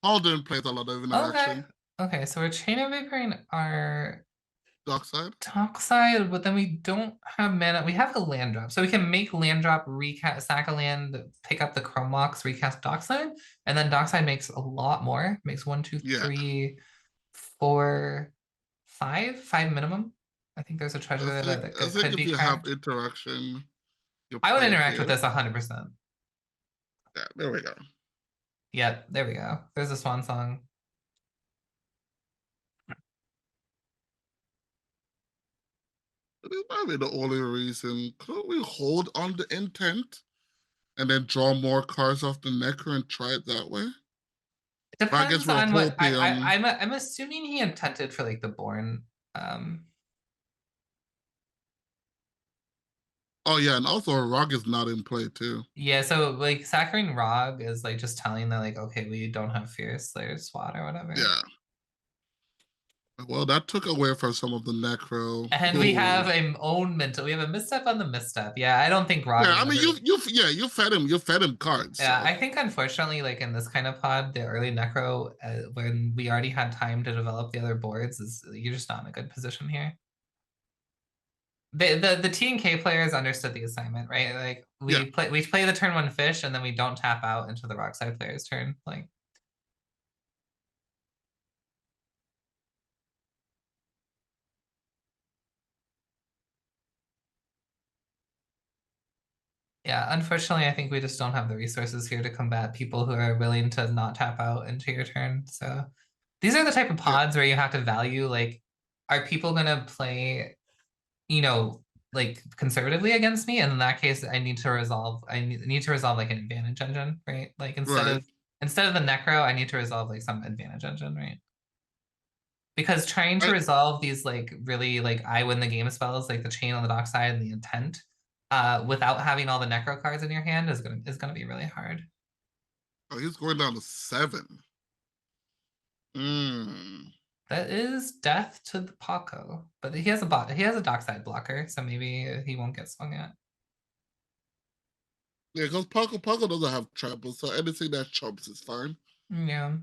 Holden plays a lot of Okay. interaction. Okay, so we're chain of vaporing our Dark side. top side, but then we don't have mana. We have a land drop. So we can make land drop, recast, sack a land, pick up the Chrome Mox, recast dockside, and then dockside makes a lot more. Makes one, two, Yeah. three, four, five minimum. I think there's a treasure there I that think could if be you have cracked. interaction, you I would play it interact with here. this 100%. Yeah, there we go. Yeah, there we go. There's a swan song. This might be the only reason. Could we hold on the intent and then draw more cards off the necker and try it that way? It But I guess depends we're on what hoping. I'm assuming he intended for like the born. Oh yeah, and also Rog is not in play too. Yeah, so like saccharine Rog is like just telling that like okay, we don't have Fierce Slayer SWAT or whatever. Yeah. Well, that took away from some of the necro. And we have Ooh. a own mental. We have a misstep on the misstep. Yeah, I don't think Rog Yeah, will I mean ever. you fed him cards. Yeah, So I think unfortunately, like in this kind of pod, the early necro, when we already had time to develop the other boards, is you're just not in a good position here. The T and K players understood the assignment, right? Like yeah, we play the turn one fish and then we don't tap out into the Rockside player's turn. Like Yeah, unfortunately, I think we just don't have the resources here to combat people who are willing to not tap out into your turn. So these are the type of Yeah, pods where you have to value like, are people gonna play, you know, like conservatively against me? And in that case, I need to resolve like an advantage engine, right? Like right. instead of the necro, I need to resolve like some advantage engine, right? Because trying to I, resolve these like really like I win the game spells, like the chain on the dockside and the intent, without having all the necro cards in your hand is gonna be really hard. oh, he's going down to 7. Mm. That is death to the Paco, but he has a dockside blocker, so maybe he won't get swung at. Yeah, because Paco doesn't have trample, so anything that chumps is fine. Yeah.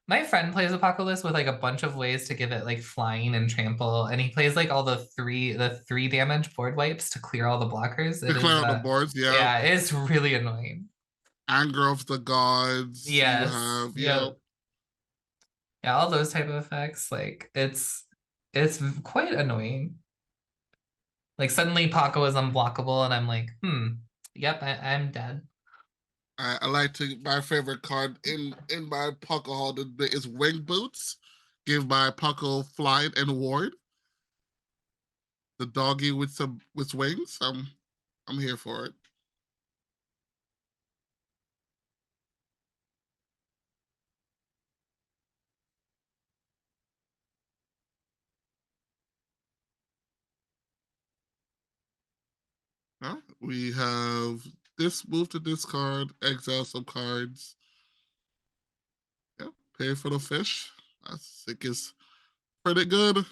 My friend plays Apocalypse with like a bunch of ways to give it like flying and trample, and he plays like all the three damage board wipes to clear all the blockers. To It clear is out the boards, yeah. yeah, it's really annoying. Anger of the gods, you Yes. have, Yeah. Yeah, all those type of effects, like it's quite annoying. Like suddenly Paco is unblockable and I'm like, yep, I'm dead. I like to, my favorite card in my Paco Hall is Wing Boots. Give my Paco flight and ward. The doggy with wings. I'm here for it. We have this move to discard, exile some cards. Yeah, pay for the fish. I think it's pretty good.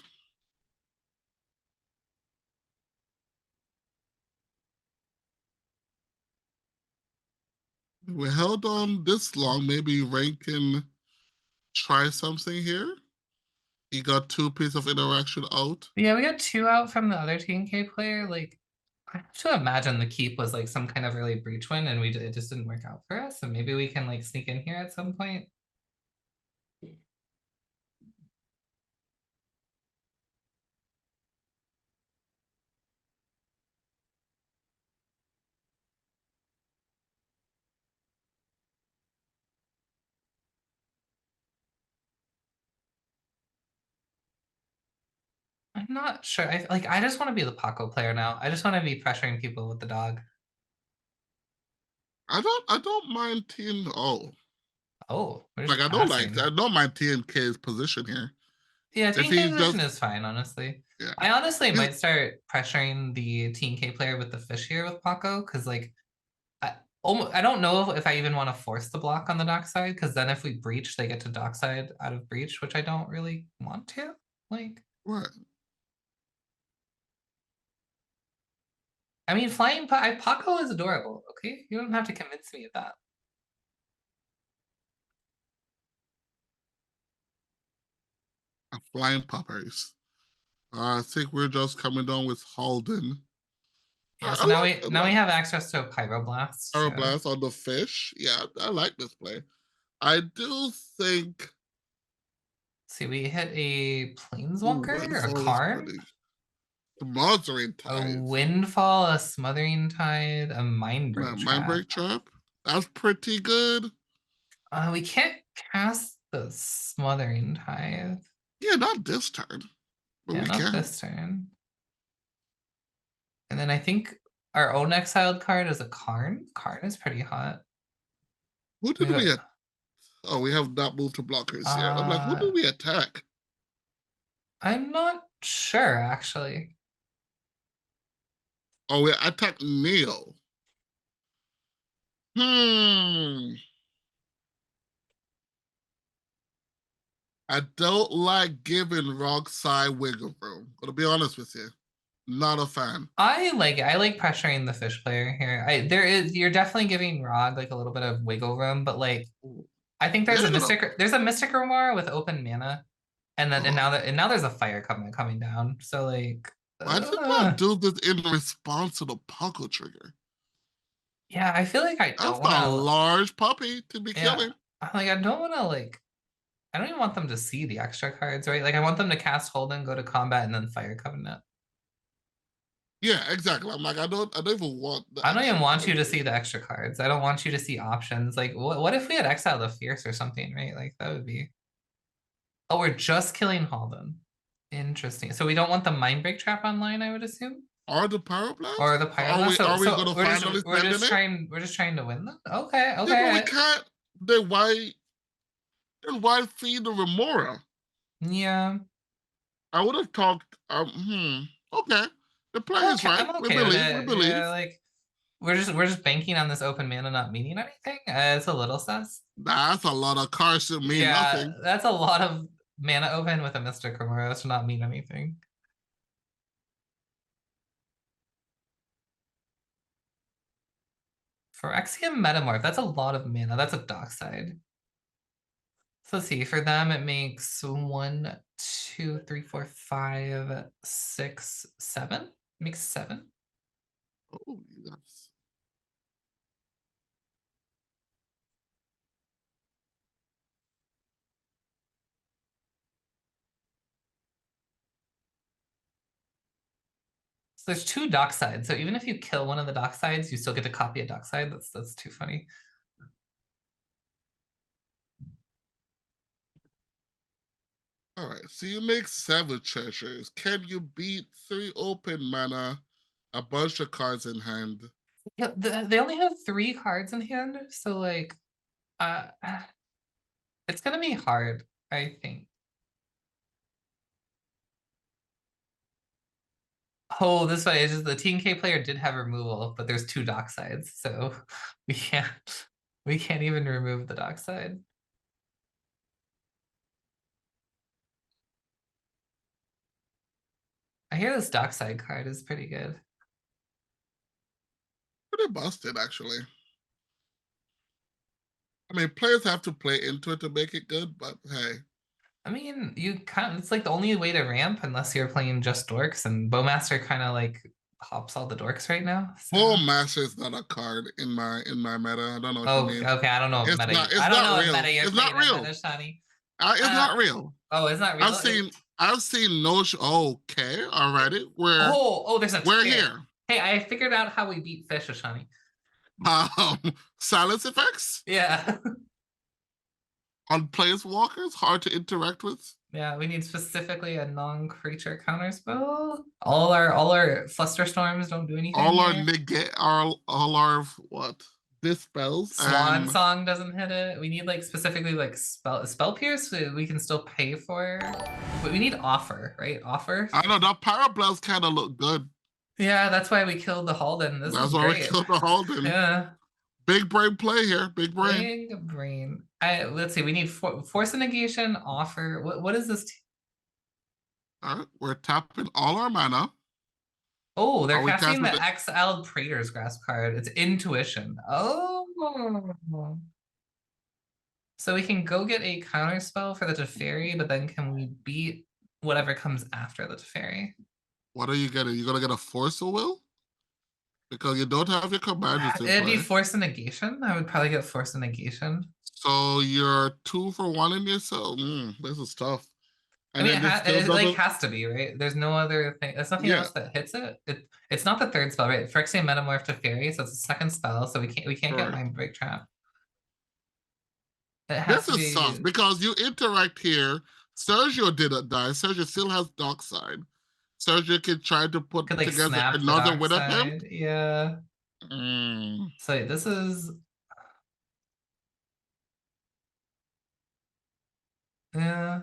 We held on this long. Maybe Rain can try something here. He got 2 pieces of interaction out. Yeah, we got two out from the other TNK player. Like, I have to imagine the keep was like some kind of early breach win, and it just didn't work out for us. So maybe we can like sneak in here at some point. I'm not sure. I just want to be the Paco player now. I just want to be pressuring people with the dog. I don't mind TN. Oh, Oh, we're like just I passing. don't mind TNK's position here. Yeah, If TNK he position just is fine, honestly. yeah, I honestly he's might start pressuring the TNK player with the fish here with Paco, because like I don't know if I even want to force the block on the dockside, because then if we breach, they get to dockside out of breach, which I don't really want to. Like, what I mean, Paco is adorable. Okay, you don't have to convince me of that. a flying poppers. I think we're just coming down with Halden. Yeah, so now we I now we like have access to a pyroblast. So Aeroblast on the fish. Yeah, I like this play. I do think see, we hit a planeswalker, a Windfall is Karn, pretty. The Monstering a Tides. windfall, a smothering tide, a And mindbreak that Mind trap. Break Trap. That's pretty good. We can't cast the smothering tide. Yeah, not this turn, but Yeah, we not can. this turn. And then I think our own exiled card is a Karn. Karn is pretty hot. Who We did we got at? Oh, we have not moved to blockers yet. I'm like, who uh did we attack? I'm not sure actually. Oh, we attacked Neo. Hmm. I don't like giving wrong side wiggle room. Gonna be honest with you. Not a fan. I like it. I like pressuring the fish player here. You're definitely giving Rog like a little bit of wiggle room, but like I think Yeah, there's a Mystic Remora with open mana, and then oh, and now there's a fire coming down. So like why did I do this in response to the Puckle trigger? yeah, I feel like I That's don't a wanna large puppy to be yeah, killing. I don't wanna like I don't even want them to see the extra cards, right? Like I want them to cast Hold and go to combat and then fire Covenant. Yeah, exactly. I'm like, I don't even want the I don't even extra want you cards to here. see the extra cards. I don't want you to see options. Like, what if we had Exile the Fierce or something, right? Like, that would be. Oh, we're just killing Halden. Interesting. So we don't want the Mind Break Trap online, I would assume, Or the Power or Blast? the Are Pyroblast. we So, are we so gonna finally send in it? we're just trying to win them. Okay, Yeah, but we okay. can't. Then why feed the Remora? Yeah, I would have talked. Okay, the play is right. I'm We okay with believe. We it. believe. Yeah, like we're just banking on this open mana not meaning anything. It's a little sus. Nah, that's a lot of cards to mean Yeah, nothing. that's a lot of mana open with a Mystic Remora. That should not mean anything. Phyrexian Metamorph, that's a lot of mana. That's a dockside. So let's see, for them it makes 1, 2, 3, 4, 5, 6, 7. Makes 7. Oh, that's So there's two docksides. So even if you kill one of the docksides, you still get to copy a dockside. That's too funny. all right. So you make 7 treasures. Can you beat 3 open mana, a bunch of cards in hand? Yeah, they only have 3 cards in hand, so like uh it's gonna be hard, I think. Oh, this way is just the TNK player did have removal, but there's 2 docksides, so we can't we can't even remove the dockside. I hear this dockside card is pretty good. Pretty busted, actually. I mean, players have to play into it to make it good, but hey. I mean, you kind of, it's like the only way to ramp unless you're playing just dorks, and Bowmaster kind of like hops all the dorks right now. So, Master is not a card in my meta. I don't know what you oh, mean. okay, I don't know what It's meta not. I It's don't not know what real. meta you're It's not playing in real. meta, Shani. It's not real. Oh, it's not I've real. seen. I've seen no. Okay, alrighty. There's a We're tear. here. Hey, I figured out how we beat fish, Shani. Um, Silence effects Yeah. on planeswalkers hard to interact with. Yeah, we need specifically a non-creature counterspell. All our fluster storms don't do anything All our here. negate. All our what dispels Swan and Song doesn't hit it. We need like specifically like spell pierce we can still pay for. But we need offer, right? Offer. I know that Parablast kind of look good. Yeah, that's why we killed the Halden. This is That's why we great. killed the Halden. Yeah. Big brain play here. Big brain. Big brain. Let's see. We need force and negation, offer. What is this? All right, we're tapping all our mana. Oh, they're Are we casting casting the the exiled Praetor's Grasp card. It's intuition. Oh. So we can go get a counter spell for the Teferi, but then can we beat whatever comes after the Teferi? What are you getting? You're gonna get a force of will? Because you don't have your commanders in It'd be play. force and negation. I would probably get force and negation. So you're 2 for 1 in yourself. This is tough. I And mean, then this still it like doesn't. has to be, right? There's no other thing. There's nothing Yeah, else that hits it. It's not the third spell, right? Phyrexian Metamorph to Fairy, so it's the second spell, so we can't get correct. Mind Break Trap. It has This to is sus be. because you interact here. Sergio didn't die. Sergio still has dark side. Sergio can try to put Could like together snap the another dark win attempt. side. Yeah. Mm. So this is yeah.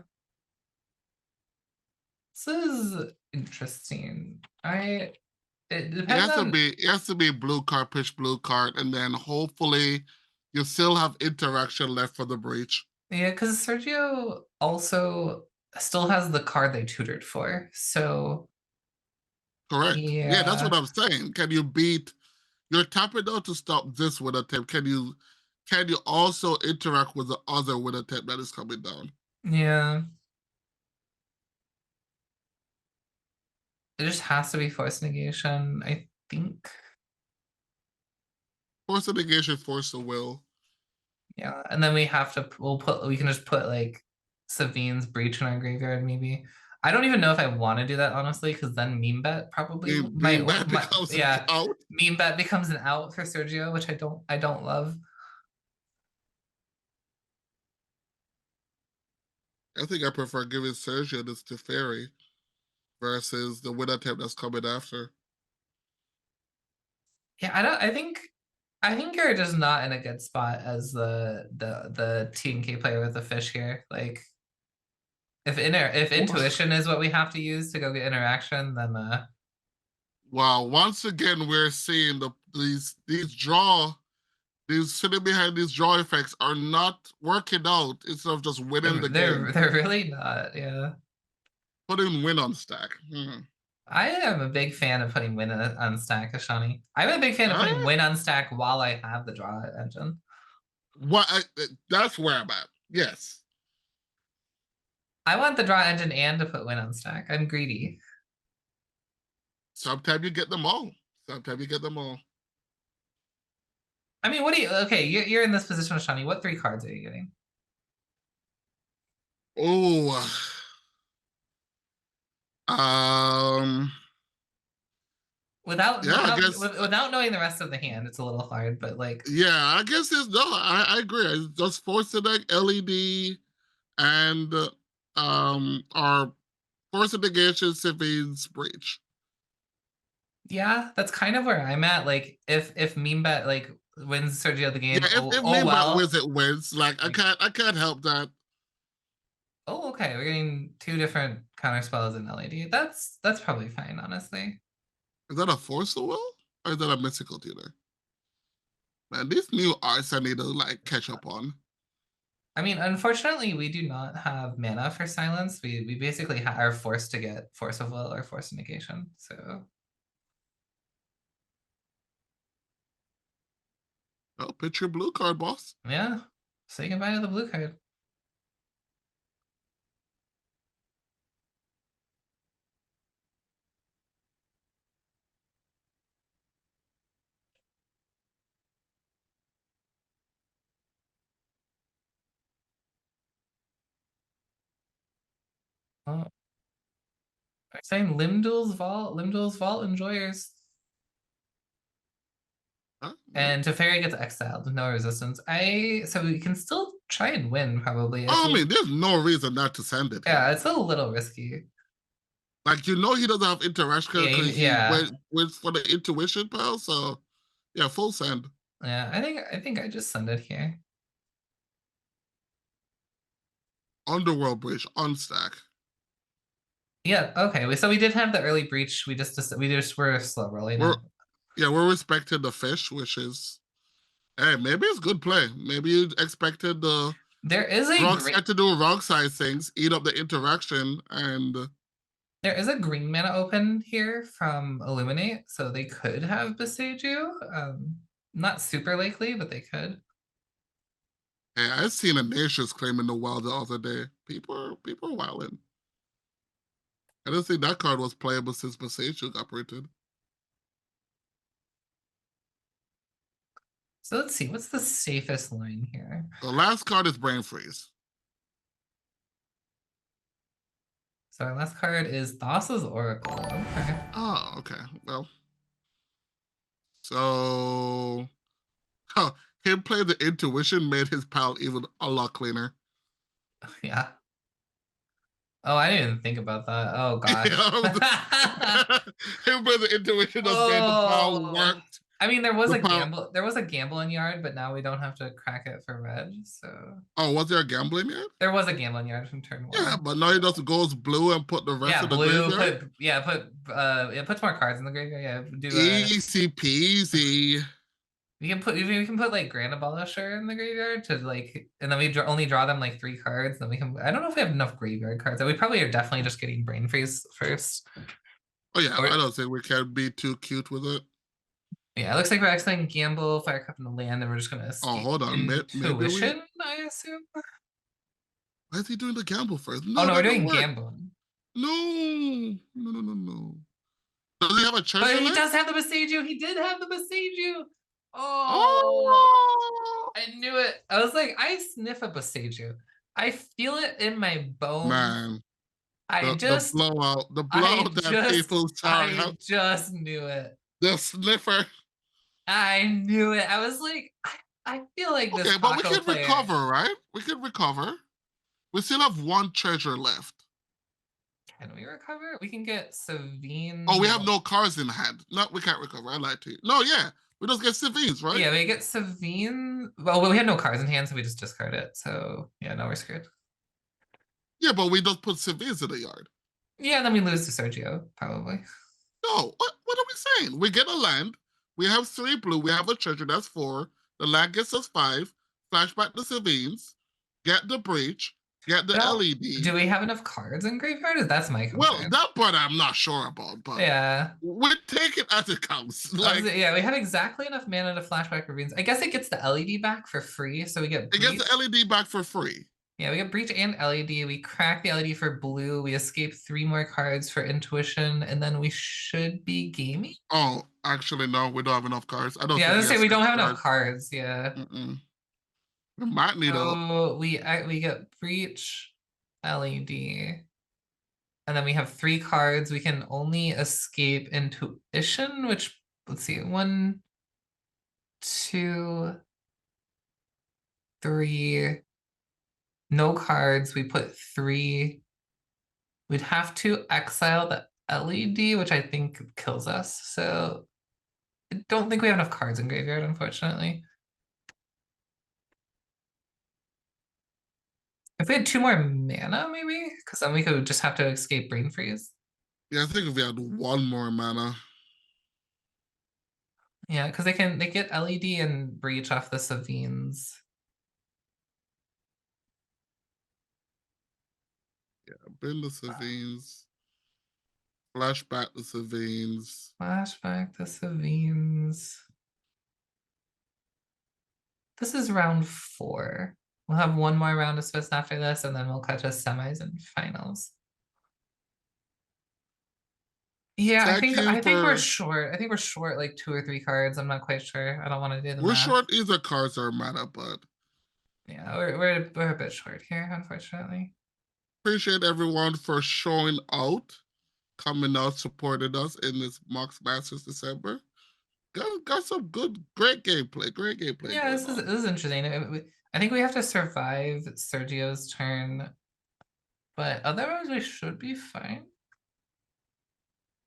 This is interesting. It depends on It has to be blue card, pitch blue card, and then hopefully you still have interaction left for the breach. yeah, because Sergio also still has the card they tutored for. So Correct. Yeah, that's what yeah, I'm saying. Can you beat you're tapping out to stop this win attempt? Can you also interact with the other win attempt that is coming down? yeah. It just has to be force negation, I think. Force of negation, force of will. Yeah, and then we can just put like Savine's Breach in our graveyard, maybe. I don't even know if I want to do that honestly, because then meme bet probably Being bad becomes yeah, out. meme bet becomes an out for Sergio, which I don't love. I think I prefer giving Sergio this to Ferry versus the win attempt that's coming after. Yeah, I think you're just not in a good spot as the TNK player with the fish here. Like if intuition is what we have to use to go get interaction, then Wow, once again we're seeing these sitting behind these draw effects are not working out instead of just winning they're the they're, game. they're really not. Yeah. Putting win on stack. I am a big fan of putting win on stack, Ashani. I'm a big fan of putting Ah, win on stack while I have the draw engine. that's where I'm at. Yes. I want the draw engine and to put win on stack. I'm greedy. Sometimes you get them all. Sometimes you get them all. I mean, what do you? Okay, you're in this position, Ashani. What three cards are you getting? Oh, um, Without yeah, I without guess. without knowing the rest of the hand, it's a little hard. But like, Yeah, I guess it's no. I agree. It's just force select LED and our force negation Symphony's breach. yeah, that's kind of where I'm at. Like, if meme bet like wins Sergio the Yeah, game, if oh me but wins, well. it wins. Like Like, I can't help that. oh okay, we're getting two different counter spells in LED. That's probably fine, honestly. Is that a force of will or is that a mystical tutor? Man, these new arts I need to like catch up on. I mean, unfortunately, we do not have mana for silence. We basically are forced to get force of will or force of negation. So Oh, pitch your blue card, boss. yeah, say goodbye to the blue card. Oh, I'm saying Limdul's Vault enjoyers. Huh? Well, And Teferi gets exiled, no resistance. So we can still try and win probably if I we mean, there's no reason not to send it yeah, here. it's a little risky. Like he doesn't have interaction Yeah, because he yeah. went for the intuition pal. So yeah, full send. Yeah, I think I just send it here. Underworld bridge on stack. Yeah, okay. So we did have the early breach. We just were slow rolling We're it. yeah, we're respecting the fish, which is hey, maybe it's good play. Maybe you expected the There is a wrong green side to do wrong side things, eat up the interaction, and there is a green mana open here from Illuminate, so they could have Beseiju. Not super likely, but they could. hey, I seen a nations claiming the wild the other day. People are wilding. I didn't think that card was playable since Masaju got printed. So let's see, what's the safest line here? The last card is Brain Freeze. So our last card is Thassa's Oracle. Okay. Oh, okay. Well, so huh, him playing the intuition made his pal even a lot cleaner. Yeah. Oh, I didn't even think about that. Oh gosh. him playing the intuition just made the pal Oh. worked. I mean, there was The a pal. gamble. There was a gamble in yard, but now we don't have to crack it for red. So Oh, was there a gambling yet? there was a gamble in yard from turn Yeah, one. but now he just goes blue and put the rest Yeah, of the blue. graveyard. Puts more cards in the graveyard. Yeah, do Easy peasy. we can put like Grand Abolisher in the graveyard to like, and then we only draw them like three cards. Then we can. I don't know if we have enough graveyard cards. We probably are definitely just getting Brain Freeze first. Oh yeah, Or I don't think we can be too cute with it. yeah, it looks like we're exiting Gamble, Firecup, and the land, and we're just gonna Oh, escape hold on. Maybe we. Intuition, I assume. Why is he doing the gamble first? Oh No, no, we're that don't doing work. gambling. No. Does he have a But treasure he list? does have the Beseiju. He did have the Beseiju. Oh, Oh I knew it. I was like, I sniff a Beseiju. I feel it in my bones. man, I The just, blowout, the I blowout that just, people sorry, I just knew it. the sniffer. I knew it. I was like, I feel like this Okay, but we Paco can player. recover, right? We can recover. We still have one treasure left. Can we recover? We can get Oh, we Savine. have no cards in hand. No, we can't recover. I lied to you. No, yeah. We just get civvies, right? Yeah, we get Savine. Well, we had no cards in hand, so we just discard it. So yeah, no, we're screwed. Yeah, but we just put civvies in the yard. Yeah, then we lose to Sergio, probably. No, what are we saying? We get a land. We have 3 blue. We have a treasure. That's 4. The land gets us 5. Flashback the civvies. Get the breach. Get the Well, do LED. we have enough cards in graveyard? That's my Well, concern. that part I'm not sure about, but Yeah. we take it as it comes. Like, Yeah, we have exactly enough mana to flashback ravines. I guess it gets the LED back for free, so we get it gets the Breach. LED back for free. Yeah, we get Breach and LED. We crack the LED for blue. We escape 3 more cards for Intuition, and then we should be gaming. Oh, actually, no, we don't have enough cards. I don't Yeah, I think was he gonna say has we don't 6 have enough cards. cards. Yeah. Mm-mm. We might need a. So we get Breach, LED, and then we have 3 cards. We can only escape Intuition, which let's see, 1, 2, 3. No cards. We put 3. We'd have to exile the LED, which I think kills us. So I don't think we have enough cards in graveyard, unfortunately. If we had 2 more mana, maybe, because then we could just have to escape Brain Freeze. Yeah, I think if we had 1 more mana. Yeah, because they get LED and Breach off the Savines. Yeah, bin the Savines. Flashback the Savines. Flashback the Savines. This is round 4. We'll have 1 more round of Swiss after this, and then we'll cut to semis and finals. Yeah, Thank you I think we're for. short. I think we're short like 2 or 3 cards. I'm not quite sure. I don't want to do the We're math. short either cards or mana, but Yeah, we're a bit short here, unfortunately. appreciate everyone for showing out, coming out, supporting us in this Mox Masters December. Got some great gameplay Yeah, going on. this is interesting. I think we have to survive Sergio's turn, but otherwise we should be fine.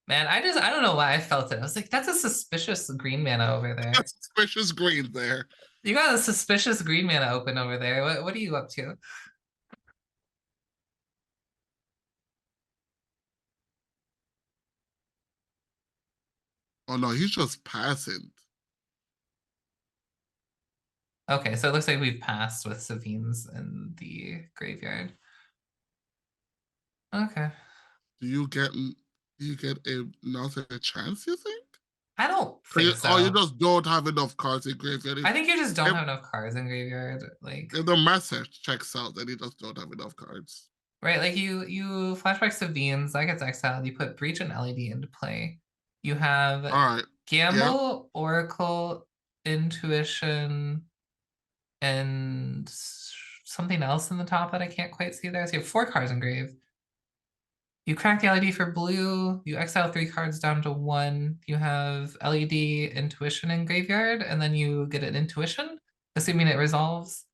Man, I don't know why I felt it. I was like, that's a suspicious green mana over there. Suspicious green there. You got a suspicious green mana open over there. What are you up to? Oh no, he's just passing. Okay, so it looks like we've passed with Savines in the graveyard. Okay. Do you get another chance, you think? I don't Or you, think or you so. just don't have enough cards in graveyard. I think you just don't If, have enough cards in graveyard. Like, if the message checks out, then you just don't have enough cards. right, like you flashback Savines, that gets exiled. You put Breach and LED into play. You have All right. Yeah. Gamble, Oracle, Intuition, and something else in the top that I can't quite see there. So you have 4 cards engraved. You crack the LED for blue. You exile 3 cards down to 1. You have LED, Intuition in graveyard, and then you get an Intuition, assuming it resolves.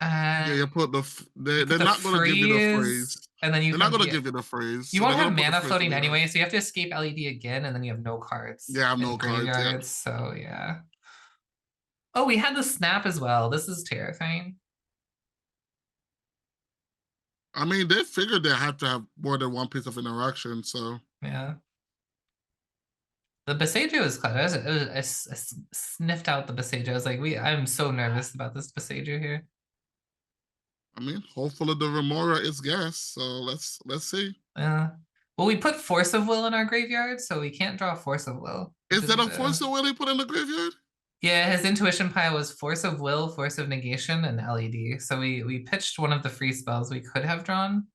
Yeah, And you put you put they're the not gonna give you the freeze, phrase. and then you They're not can gonna yeah. give you the phrase, You so won't they're have gonna put the mana phrase in floating the yard. anyway, so you have to escape LED again, and then you have no cards Yeah, I have in no cards. Yeah. graveyards. So yeah. Oh, we had the snap as well. This is terrifying. I mean, they figured they had to have more than one piece of interaction, so Yeah. The Boseiju is clutch. I sniffed out the Boseiju. I was like, I'm so nervous about this Boseiju here. I mean, hopefully the Remora is gas. So let's see. Well, we put Force of Will in our graveyard, so we can't draw Force of Will, which Is is that a a bit. force of will he put in the graveyard? Yeah, his intuition pile was Force of Will, Force of Negation, and LED. So we pitched one of the free spells we could have drawn.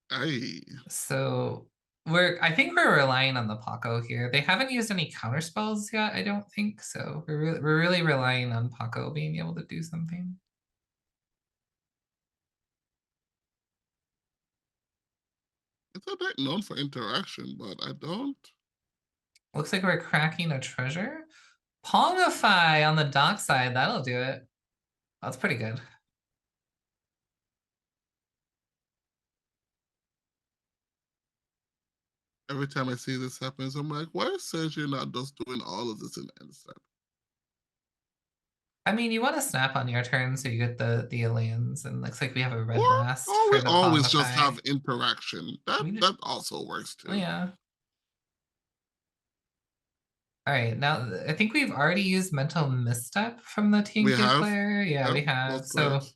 Hey. So I think we're relying on the Paco here. They haven't used any counter spells yet, I don't think. So we're really relying on Paco being able to do something. got a deck known for interaction, but I don't. Looks like we're cracking a treasure. Pongify on the dock side, that'll do it. That's pretty good. Every time I see this happens, I'm like, why is Sergio not just doing all of this in end step? I mean, you want to snap on your turn so you get the lands, and looks like we have a red blast Or we for the always just Pongify. have interaction. That also works Oh too. yeah. All right, now I think we've already used Mental Misstep from the We TNK have, player. Yeah, yep, we have. both So players.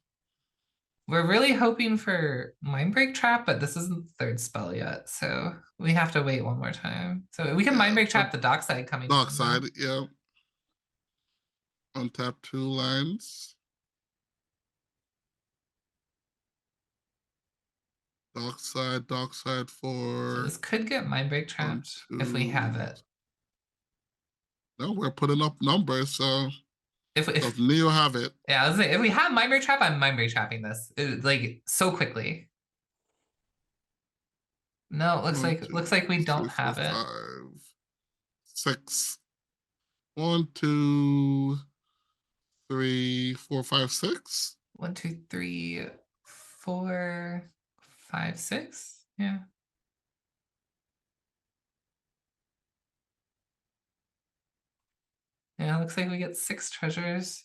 we're really hoping for Mind Break Trap, but this isn't the third spell yet, so we have to wait one more time. So we can Mind Yeah, Break the Trap the dockside coming dark down side, though. yeah. Untap 2 lines. Dark side So for this could get Mind Break on Trapped if we have two. it. No, we're putting up numbers, so does If Neo have it? yeah, I was like, if we have Mind Break Trap, I'm Mind Break Trapping this like so quickly. No, it One, looks two, like we don't 3, 4, have it. 5, 6. 1, 2, 3, 4, 5, 6. 1, 2, 3, 4, 5, 6. Yeah. Yeah, looks like we get 6 treasures.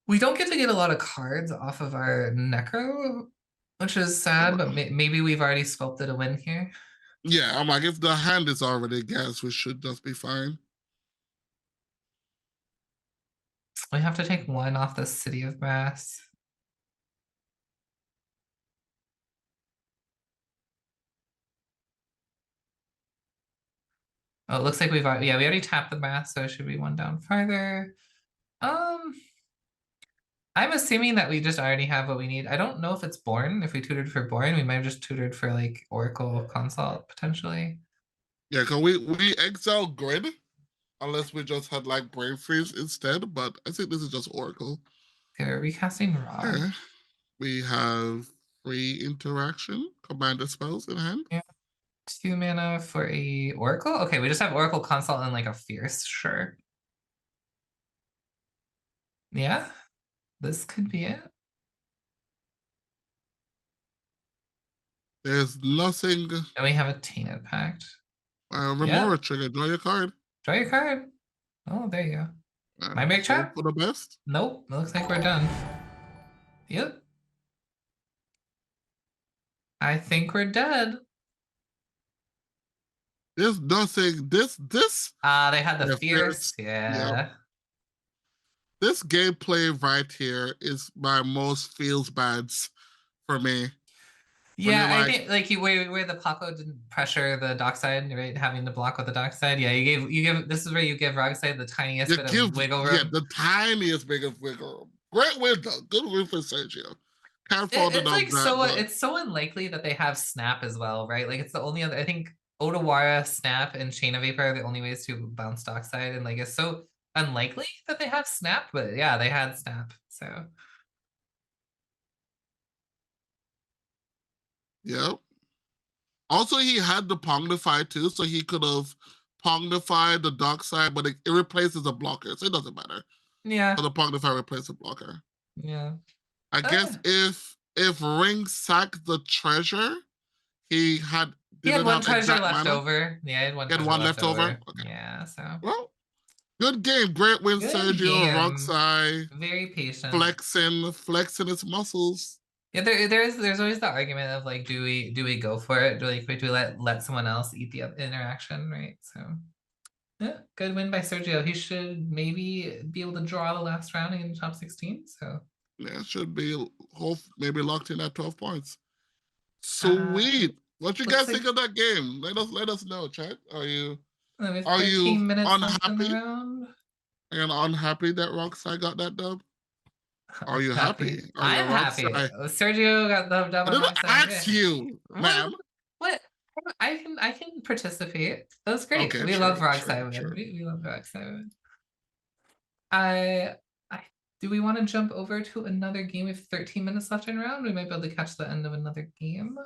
We don't get to get a lot of cards off of our Necro, which is sad, but maybe we've already sculpted a win here. Yeah, I'm like, if the hand is already gas, we should just be fine. We have to take 1 off the City of Brass. Oh, it looks like we've already, yeah, we already tapped the Brass, so it should be 1 down farther. Um, I'm assuming that we just already have what we need. I don't know if it's Born. If we tutored for Born, we might have just tutored for like Oracle Consult potentially. Yeah, because we exile grid unless we just had like brain freeze instead, but I think this is just Oracle. They're recasting Rod. Okay. We have free interaction, commander spells in hand. Yeah. 2 mana for a Oracle? Okay, we just have Oracle Consult and like a Fierce, sure. Yeah, this could be it. There's nothing. And we have a Tainted Pact. Yeah, Remora trigger, draw your card. draw your card. Oh, there you go. My And break hope trap? for the best. Nope, it looks like we're done. Yep, I think we're dead. There's nothing. This. They had the Yeah, Fierce. yeah. Yeah. This gameplay right here is my most feels bads for me. When you're Yeah, I like, think like you where the Paco didn't pressure the dockside, right? Having to block with the dockside. Yeah, you give this is where you give Rogside the tiniest you bit of give, wiggle yeah, room. the tiniest bit of wiggle room. Great win though. Good win for Sergio. Can't fault it It's on like that, so but it's so unlikely that they have Snap as well, right? Like it's the only other I think Otawara, Snap, and Chain of Vapor are the only ways to bounce dockside, and like it's so unlikely that they have Snap, but yeah, they had Snap. So yeah. Also, he had the Pongnify too, so he could have Pongnified the dark side, but it replaces a blocker, so it doesn't matter. So yeah, the Pongnify replaces a blocker. yeah. I guess Uh, if Ring sacked the treasure, he had he had didn't one have treasure exact left mana. over. Yeah, he had one He had treasure one left left over. over. Okay. Yeah, so Well, good game. Great win, good Sergio. game. Roxai Very patient. flexing his muscles. Yeah, there's always the argument of like, do we go for it? Do we let someone else eat the interaction, right? So yeah, good win by Sergio. He should maybe be able to draw the last round in top 16. So Yeah, should be maybe locked in at 12 points. uh Sweet. What you looks guys like think of that game? Let us know, chat. we have Are you 13 minutes left in the unhappy? round. And unhappy that Rockstar got that dub? Are you happy? Happy. Are you I'm happy. Rockstar? Sergio got the I double didn't Rockside. ask Yeah. you, What? ma'am. What? I can participate. That was great. Okay, We love true, Rockside true, Women. true. We love Rockside Women. I do we want to jump over to another game? We have 13 minutes left in round. We might be able to catch the end of another game.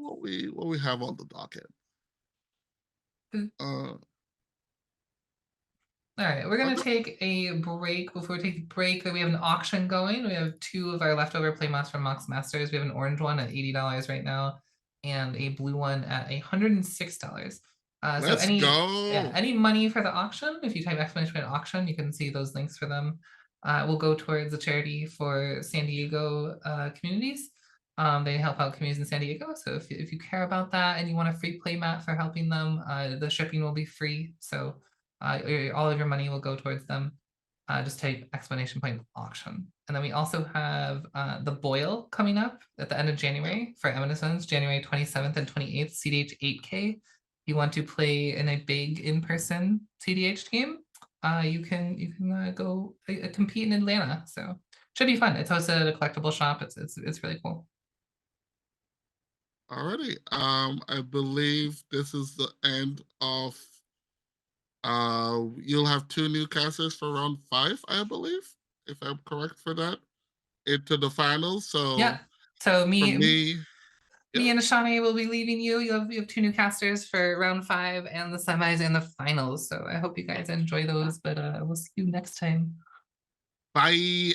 what we have on the docket. Mm. Uh, All right, we're gonna okay. take a break. Before we take the break, we have an auction going. We have two of our leftover playmats from Mox Masters. We have an orange one at $80 right now, and a blue one at $106. So Let's go. any money for the auction, if you type exclamation point auction, you can see those links for them. Will go towards a charity for San Diego communities. They help out communities in San Diego. So if you care about that and you want a free playmat for helping them, the shipping will be free. So all of your money will go towards them. Just type exclamation point auction. And then we also have the boil coming up at the end of Yep. January for Evanescence, January 27th and 28th, cedh 8K. You want to play in a big in-person cedh game, you can go compete in Atlanta. So should be fun. It's hosted at a collectible shop. It's really cool. Alrighty. I believe this is the end of. You'll have two new casters for round 5, I believe, if I'm correct for that, into the finals. Yeah. So So for me me, me yeah. and Ashani will be leaving you. You have two new casters for round 5 and the semis and the finals. So I hope you guys enjoy those. But we'll see you next time. Bye.